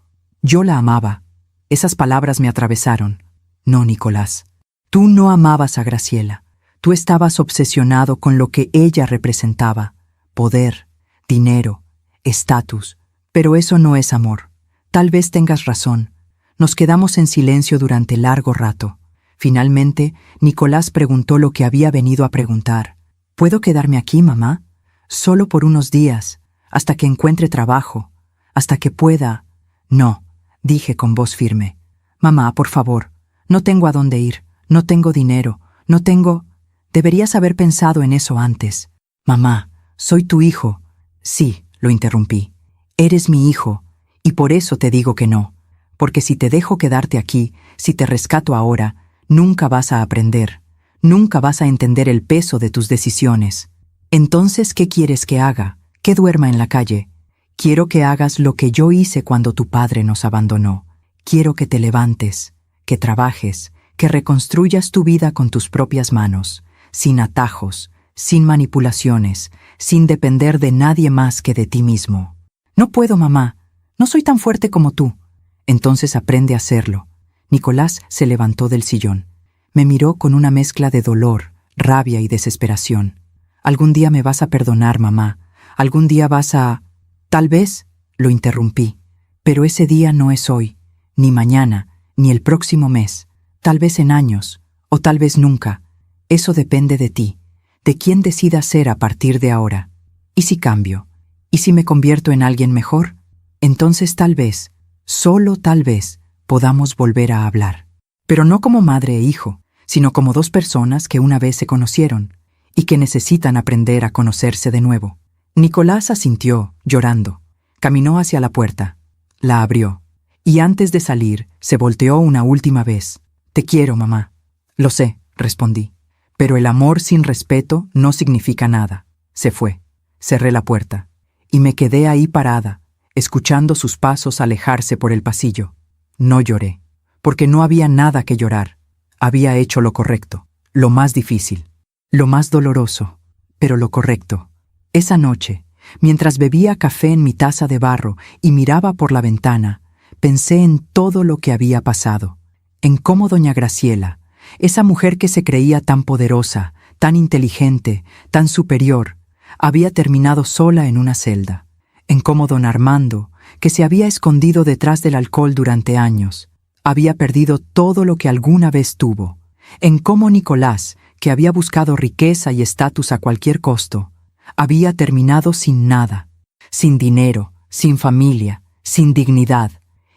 la amaba. Esas palabras me atravesaron. No, Nicolás. Tú no amabas a Graciela. Tú estabas obsesionado con lo que ella representaba. Poder, dinero, estatus. Pero eso no es amor. Tal vez tengas razón. Nos quedamos en silencio durante largo rato. Finalmente, Nicolás preguntó lo que había venido a preguntar. ¿Puedo quedarme aquí, mamá? Solo por unos días, hasta que encuentre trabajo, hasta que pueda. No, dije con voz firme. Mamá, por favor, no tengo a dónde ir, no tengo dinero, no tengo... Deberías haber pensado en eso antes. Mamá, soy tu hijo. Sí, lo interrumpí. Eres mi hijo, y por eso te digo que no. Porque si te dejo quedarte aquí, si te rescato ahora, nunca vas a aprender, nunca vas a entender el peso de tus decisiones. Entonces, ¿qué quieres que haga? ¿Que duerma en la calle? Quiero que hagas lo que yo hice cuando tu padre nos abandonó. Quiero que te levantes, que trabajes, que reconstruyas tu vida con tus propias manos, sin atajos, sin manipulaciones, sin depender de nadie más que de ti mismo. No puedo, mamá. No soy tan fuerte como tú. Entonces aprende a hacerlo. Nicolás se levantó del sillón. Me miró con una mezcla de dolor, rabia y desesperación. Algún día me vas a perdonar, mamá. Algún día vas a... Tal vez, lo interrumpí. Pero ese día no es hoy, ni mañana, ni el próximo mes. Tal vez en años, o tal vez nunca. Eso depende de ti, de quién decidas ser a partir de ahora. ¿Y si cambio? ¿Y si me convierto en alguien mejor? Entonces tal vez, solo tal vez, podamos volver a hablar. Pero no como madre e hijo, sino como dos personas que una vez se conocieron y que necesitan aprender a conocerse de nuevo. Nicolás asintió, llorando. Caminó hacia la puerta. La abrió. Y antes de salir, se volteó una última vez. «Te quiero, mamá». «Lo sé», respondí. «Pero el amor sin respeto no significa nada». Se fue. Cerré la puerta. Y me quedé ahí parada, escuchando sus pasos alejarse por el pasillo. No lloré, porque no había nada que llorar. Había hecho lo correcto, lo más difícil, lo más doloroso, pero lo correcto. Esa noche, mientras bebía café en mi taza de barro y miraba por la ventana, pensé en todo lo que había pasado, en cómo doña Graciela, esa mujer que se creía tan poderosa, tan inteligente, tan superior, había terminado sola en una celda, en cómo don Armando, que se había escondido detrás del alcohol durante años, había perdido todo lo que alguna vez tuvo, en cómo Nicolás, que había buscado riqueza y estatus a cualquier costo, había terminado sin nada, sin dinero, sin familia, sin dignidad,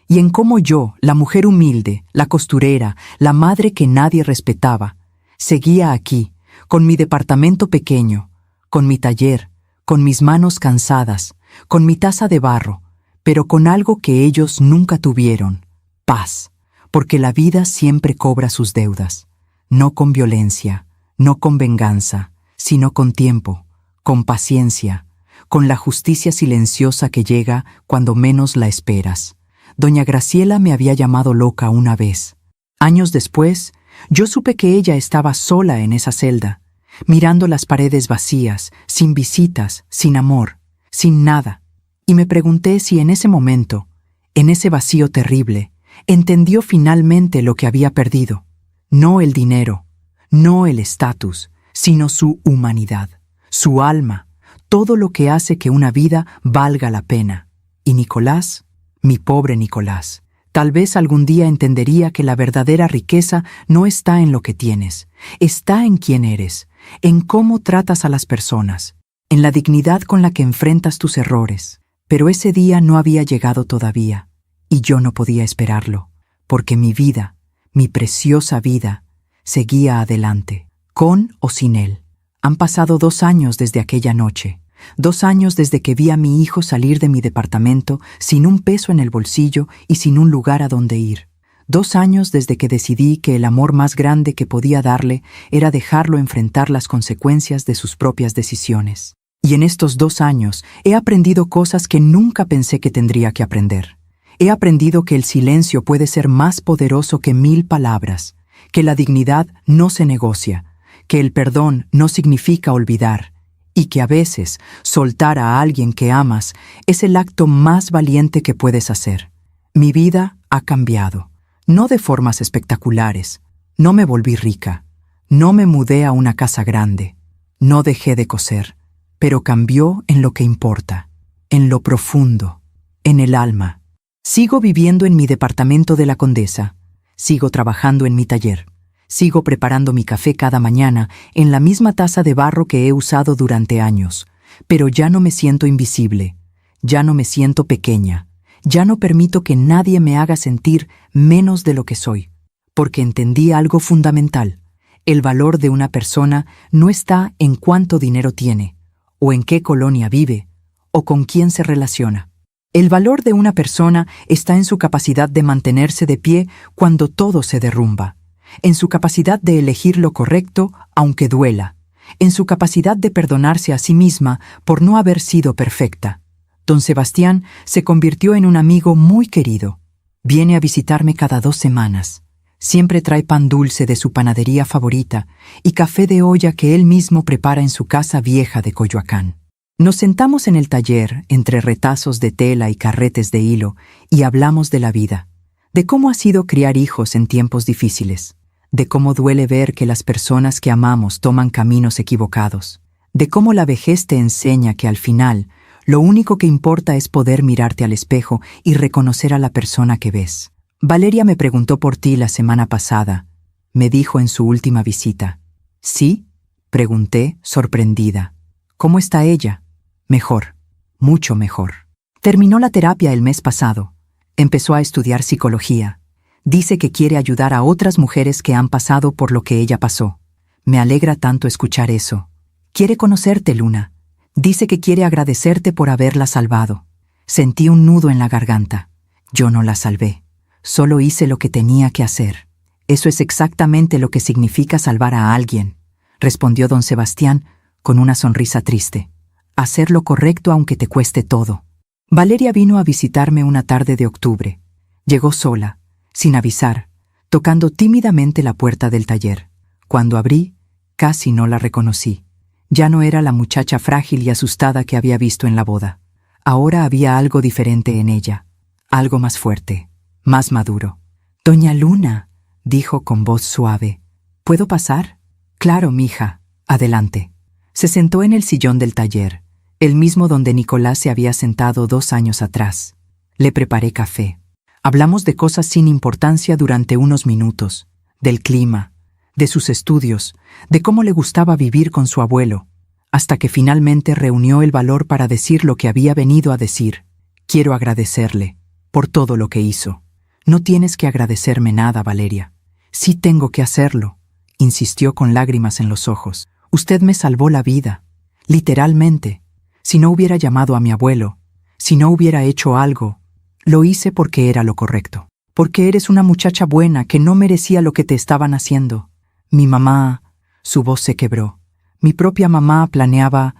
y en cómo yo, la mujer humilde, la costurera, la madre que nadie respetaba, seguía aquí, con mi departamento pequeño, con mi taller, con mis manos cansadas, con mi taza de barro, pero con algo que ellos nunca tuvieron: paz, porque la vida siempre cobra sus deudas, no con violencia, no con venganza, sino con tiempo, con paciencia, con la justicia silenciosa que llega cuando menos la esperas. Doña Graciela me había llamado loca una vez. Años después, yo supe que ella estaba sola en esa celda, mirando las paredes vacías, sin visitas, sin amor, sin nada, y me pregunté si en ese momento, en ese vacío terrible, entendió finalmente lo que había perdido. No el dinero, no el estatus, sino su humanidad, su alma, todo lo que hace que una vida valga la pena. Y Nicolás, mi pobre Nicolás, tal vez algún día entendería que la verdadera riqueza no está en lo que tienes, está en quién eres, en cómo tratas a las personas, en la dignidad con la que enfrentas tus errores. Pero ese día no había llegado todavía, y yo no podía esperarlo, porque mi vida, mi preciosa vida, seguía adelante, con o sin él. Han pasado 2 años desde aquella noche, 2 años desde que vi a mi hijo salir de mi departamento sin un peso en el bolsillo y sin un lugar a donde ir. 2 años desde que decidí que el amor más grande que podía darle era dejarlo enfrentar las consecuencias de sus propias decisiones. Y en estos 2 años he aprendido cosas que nunca pensé que tendría que aprender. He aprendido que el silencio puede ser más poderoso que 1000 palabras, que la dignidad no se negocia, que el perdón no significa olvidar, y que a veces soltar a alguien que amas es el acto más valiente que puedes hacer. Mi vida ha cambiado. No de formas espectaculares, no me volví rica, no me mudé a una casa grande, no dejé de coser, pero cambió en lo que importa, en lo profundo, en el alma. Sigo viviendo en mi departamento de la Condesa, sigo trabajando en mi taller, sigo preparando mi café cada mañana en la misma taza de barro que he usado durante años, pero ya no me siento invisible, ya no me siento pequeña. Ya no permito que nadie me haga sentir menos de lo que soy, porque entendí algo fundamental. El valor de una persona no está en cuánto dinero tiene, o en qué colonia vive, o con quién se relaciona. El valor de una persona está en su capacidad de mantenerse de pie cuando todo se derrumba, en su capacidad de elegir lo correcto aunque duela, en su capacidad de perdonarse a sí misma por no haber sido perfecta. Don Sebastián se convirtió en un amigo muy querido. Viene a visitarme cada 2 semanas. Siempre trae pan dulce de su panadería favorita y café de olla que él mismo prepara en su casa vieja de Coyoacán. Nos sentamos en el taller, entre retazos de tela y carretes de hilo, y hablamos de la vida, de cómo ha sido criar hijos en tiempos difíciles, de cómo duele ver que las personas que amamos toman caminos equivocados, de cómo la vejez te enseña que al final lo único que importa es poder mirarte al espejo y reconocer a la persona que ves. Valeria me preguntó por ti la semana pasada, me dijo en su última visita. ¿Sí? Pregunté, sorprendida. ¿Cómo está ella? Mejor, mucho mejor. Terminó la terapia el mes pasado. Empezó a estudiar psicología. Dice que quiere ayudar a otras mujeres que han pasado por lo que ella pasó. Me alegra tanto escuchar eso. Quiere conocerte, Luna. Dice que quiere agradecerte por haberla salvado. Sentí un nudo en la garganta. Yo no la salvé. Solo hice lo que tenía que hacer. Eso es exactamente lo que significa salvar a alguien, respondió don Sebastián con una sonrisa triste. Hacer lo correcto aunque te cueste todo. Valeria vino a visitarme una tarde de octubre. Llegó sola, sin avisar, tocando tímidamente la puerta del taller. Cuando abrí, casi no la reconocí. Ya no era la muchacha frágil y asustada que había visto en la boda. Ahora había algo diferente en ella, algo más fuerte, más maduro. «Doña Luna», dijo con voz suave, «¿puedo pasar?» «Claro, mija, adelante». Se sentó en el sillón del taller, el mismo donde Nicolás se había sentado 2 años atrás. Le preparé café. Hablamos de cosas sin importancia durante unos minutos, del clima, de sus estudios, de cómo le gustaba vivir con su abuelo, hasta que finalmente reunió el valor para decir lo que había venido a decir. «Quiero agradecerle por todo lo que hizo». «No tienes que agradecerme nada, Valeria». «Sí tengo que hacerlo», insistió con lágrimas en los ojos. «Usted me salvó la vida, literalmente. Si no hubiera llamado a mi abuelo, si no hubiera hecho algo, lo hice porque era lo correcto. Porque eres una muchacha buena que no merecía lo que te estaban haciendo. Mi mamá...» Su voz se quebró. «Mi propia mamá planeaba...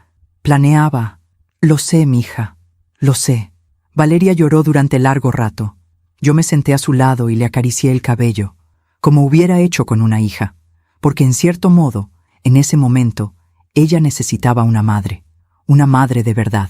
Lo sé, mija, lo sé». Valeria lloró durante largo rato. Yo me senté a su lado y le acaricié el cabello, como hubiera hecho con una hija, porque en cierto modo, en ese momento, ella necesitaba una madre de verdad,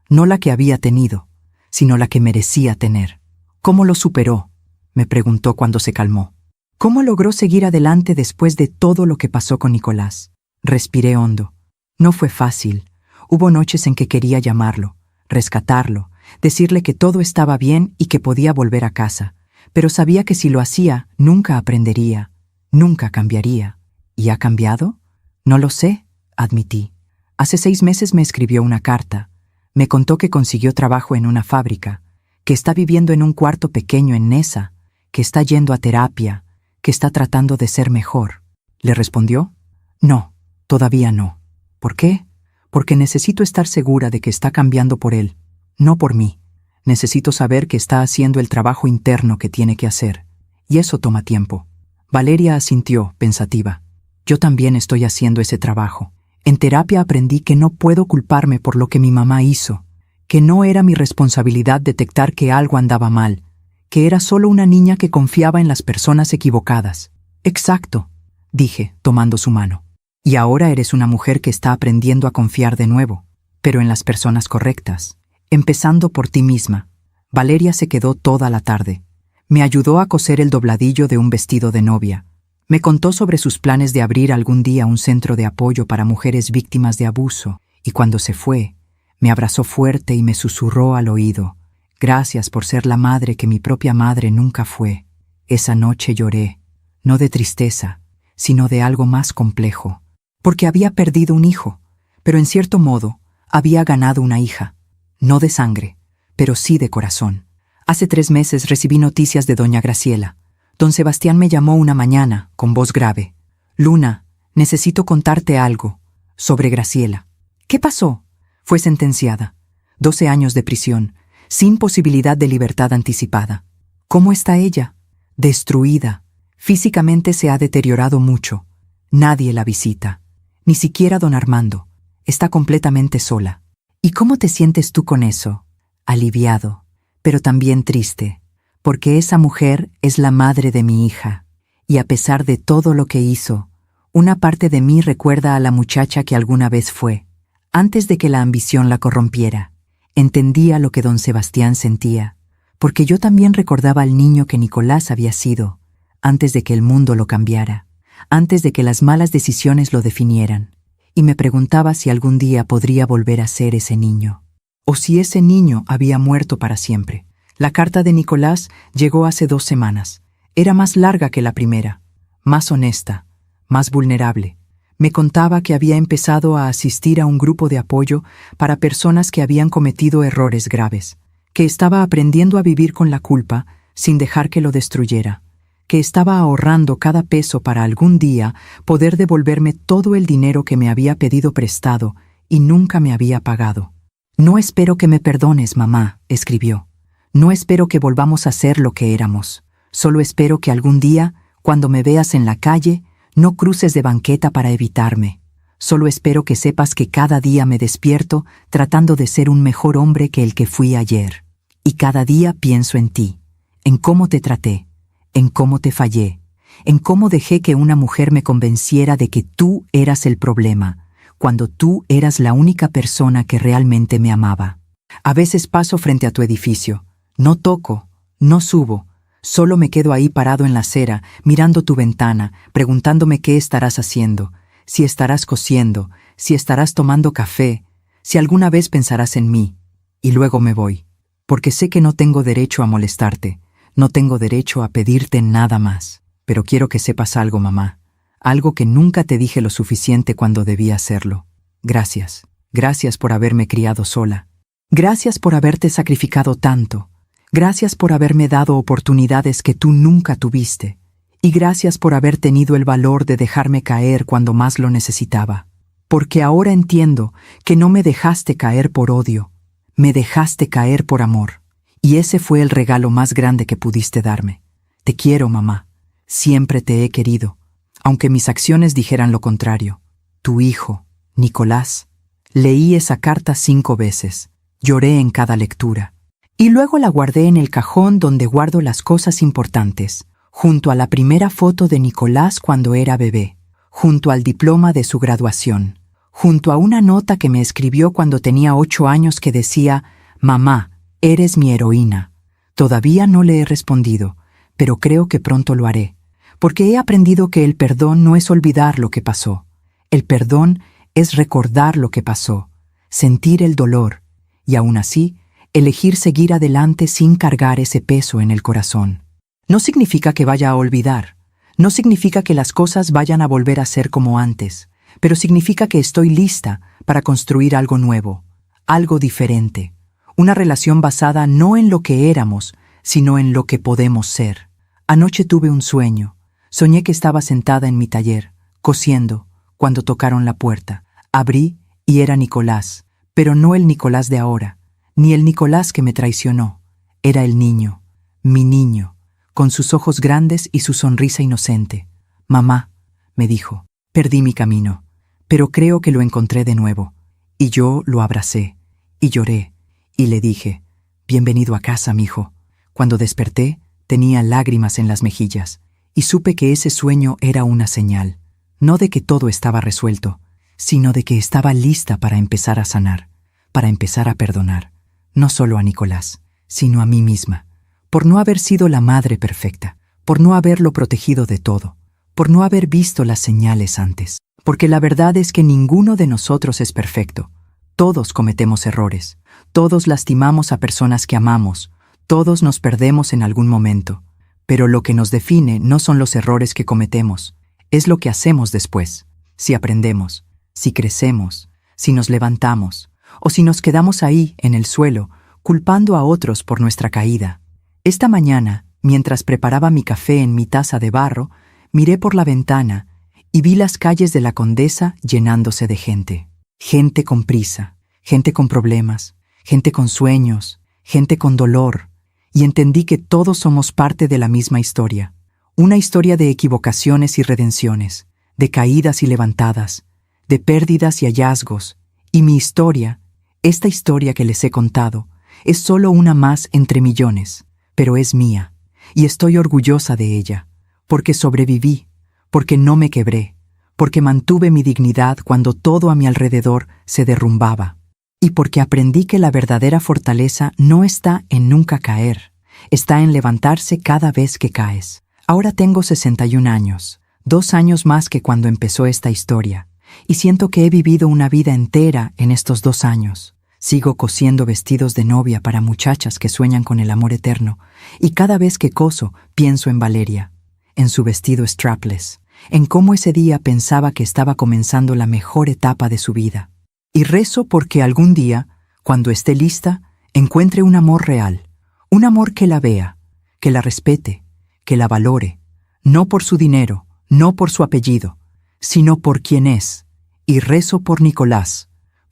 no la que había tenido, sino la que merecía tener. «¿Cómo lo superó?», me preguntó cuando se calmó. «¿Cómo logró seguir adelante después de todo lo que pasó con Nicolás?». Respiré hondo. No fue fácil. Hubo noches en que quería llamarlo, rescatarlo, decirle que todo estaba bien y que podía volver a casa, pero sabía que si lo hacía, nunca aprendería, nunca cambiaría. ¿Y ha cambiado? No lo sé, admití. Hace 6 meses me escribió una carta. Me contó que consiguió trabajo en una fábrica, que está viviendo en un cuarto pequeño en Nesa, que está yendo a terapia, que está tratando de ser mejor. ¿Le respondió? No, todavía no. ¿Por qué? Porque necesito estar segura de que está cambiando por él, no por mí. Necesito saber que está haciendo el trabajo interno que tiene que hacer, y eso toma tiempo. Valeria asintió, pensativa. Yo también estoy haciendo ese trabajo. En terapia aprendí que no puedo culparme por lo que mi mamá hizo, que no era mi responsabilidad detectar que algo andaba mal, que era solo una niña que confiaba en las personas equivocadas. Exacto, dije, tomando su mano. Y ahora eres una mujer que está aprendiendo a confiar de nuevo, pero en las personas correctas, empezando por ti misma. Valeria se quedó toda la tarde. Me ayudó a coser el dobladillo de un vestido de novia. Me contó sobre sus planes de abrir algún día un centro de apoyo para mujeres víctimas de abuso, y cuando se fue, me abrazó fuerte y me susurró al oído: «Gracias por ser la madre que mi propia madre nunca fue». Esa noche lloré, no de tristeza, sino de algo más complejo, porque había perdido un hijo, pero en cierto modo había ganado una hija, no de sangre, pero sí de corazón. Hace 3 meses recibí noticias de doña Graciela. Don Sebastián me llamó una mañana, con voz grave. «Luna, necesito contarte algo sobre Graciela». «¿Qué pasó?». «Fue sentenciada. 12 años de prisión, sin posibilidad de libertad anticipada». «¿Cómo está ella?». «Destruida. Físicamente se ha deteriorado mucho. Nadie la visita. Ni siquiera don Armando. Está completamente sola». «¿Y cómo te sientes tú con eso?». «Aliviado, pero también triste, porque esa mujer es la madre de mi hija, y a pesar de todo lo que hizo, una parte de mí recuerda a la muchacha que alguna vez fue, antes de que la ambición la corrompiera. Entendía lo que don Sebastián sentía, porque yo también recordaba al niño que Nicolás había sido, antes de que el mundo lo cambiara, antes de que las malas decisiones lo definieran, y me preguntaba si algún día podría volver a ser ese niño, o si ese niño había muerto para siempre. La carta de Nicolás llegó hace 2 semanas. Era más larga que la primera, más honesta, más vulnerable. Me contaba que había empezado a asistir a un grupo de apoyo para personas que habían cometido errores graves, que estaba aprendiendo a vivir con la culpa sin dejar que lo destruyera, que estaba ahorrando cada peso para algún día poder devolverme todo el dinero que me había pedido prestado y nunca me había pagado. No espero que me perdones, mamá, escribió. No espero que volvamos a ser lo que éramos. Solo espero que algún día, cuando me veas en la calle, no cruces de banqueta para evitarme. Solo espero que sepas que cada día me despierto tratando de ser un mejor hombre que el que fui ayer. Y cada día pienso en ti, en cómo te traté, en cómo te fallé, en cómo dejé que una mujer me convenciera de que tú eras el problema, cuando tú eras la única persona que realmente me amaba. A veces paso frente a tu edificio. No toco, no subo, solo me quedo ahí parado en la acera, mirando tu ventana, preguntándome qué estarás haciendo, si estarás cosiendo, si estarás tomando café, si alguna vez pensarás en mí. Y luego me voy, porque sé que no tengo derecho a molestarte, no tengo derecho a pedirte nada más. Pero quiero que sepas algo, mamá, algo que nunca te dije lo suficiente cuando debía hacerlo. Gracias, gracias por haberme criado sola. Gracias por haberte sacrificado tanto. Gracias por haberme dado oportunidades que tú nunca tuviste. Y gracias por haber tenido el valor de dejarme caer cuando más lo necesitaba. Porque ahora entiendo que no me dejaste caer por odio, me dejaste caer por amor. Y ese fue el regalo más grande que pudiste darme. Te quiero, mamá. Siempre te he querido, aunque mis acciones dijeran lo contrario. Tu hijo, Nicolás. Leí esa carta 5 veces. Lloré en cada lectura. Y luego la guardé en el cajón donde guardo las cosas importantes, junto a la primera foto de Nicolás cuando era bebé, junto al diploma de su graduación, junto a una nota que me escribió cuando tenía 8 años que decía: «Mamá, eres mi heroína». Todavía no le he respondido, pero creo que pronto lo haré, porque he aprendido que el perdón no es olvidar lo que pasó. El perdón es recordar lo que pasó, sentir el dolor, y aún así, elegir seguir adelante sin cargar ese peso en el corazón. No significa que vaya a olvidar, no significa que las cosas vayan a volver a ser como antes, pero significa que estoy lista para construir algo nuevo, algo diferente, una relación basada no en lo que éramos, sino en lo que podemos ser. Anoche tuve un sueño. Soñé que estaba sentada en mi taller, cosiendo, cuando tocaron la puerta. Abrí y era Nicolás, pero no el Nicolás de ahora, ni el Nicolás que me traicionó. Era el niño, mi niño, con sus ojos grandes y su sonrisa inocente. «Mamá», me dijo, «perdí mi camino, pero creo que lo encontré de nuevo». Y yo lo abracé, y lloré, y le dije: «Bienvenido a casa, mijo». Cuando desperté, tenía lágrimas en las mejillas, y supe que ese sueño era una señal, no de que todo estaba resuelto, sino de que estaba lista para empezar a sanar, para empezar a perdonar, no solo a Nicolás, sino a mí misma, por no haber sido la madre perfecta, por no haberlo protegido de todo, por no haber visto las señales antes. Porque la verdad es que ninguno de nosotros es perfecto. Todos cometemos errores, todos lastimamos a personas que amamos, todos nos perdemos en algún momento, pero lo que nos define no son los errores que cometemos, es lo que hacemos después, si aprendemos, si crecemos, si nos levantamos, o si nos quedamos ahí, en el suelo, culpando a otros por nuestra caída. Esta mañana, mientras preparaba mi café en mi taza de barro, miré por la ventana y vi las calles de la Condesa llenándose de gente. Gente con prisa, gente con problemas, gente con sueños, gente con dolor, y entendí que todos somos parte de la misma historia. Una historia de equivocaciones y redenciones, de caídas y levantadas, de pérdidas y hallazgos, y mi historia, esta historia que les he contado, es solo una más entre millones, pero es mía, y estoy orgullosa de ella, porque sobreviví, porque no me quebré, porque mantuve mi dignidad cuando todo a mi alrededor se derrumbaba, y porque aprendí que la verdadera fortaleza no está en nunca caer, está en levantarse cada vez que caes. Ahora tengo 61 años, 2 años más que cuando empezó esta historia, y siento que he vivido una vida entera en estos 2 años. Sigo cosiendo vestidos de novia para muchachas que sueñan con el amor eterno, y cada vez que coso pienso en Valeria, en su vestido strapless, en cómo ese día pensaba que estaba comenzando la mejor etapa de su vida. Y rezo porque algún día, cuando esté lista, encuentre un amor real, un amor que la vea, que la respete, que la valore, no por su dinero, no por su apellido, sino por quien es. Y rezo por Nicolás,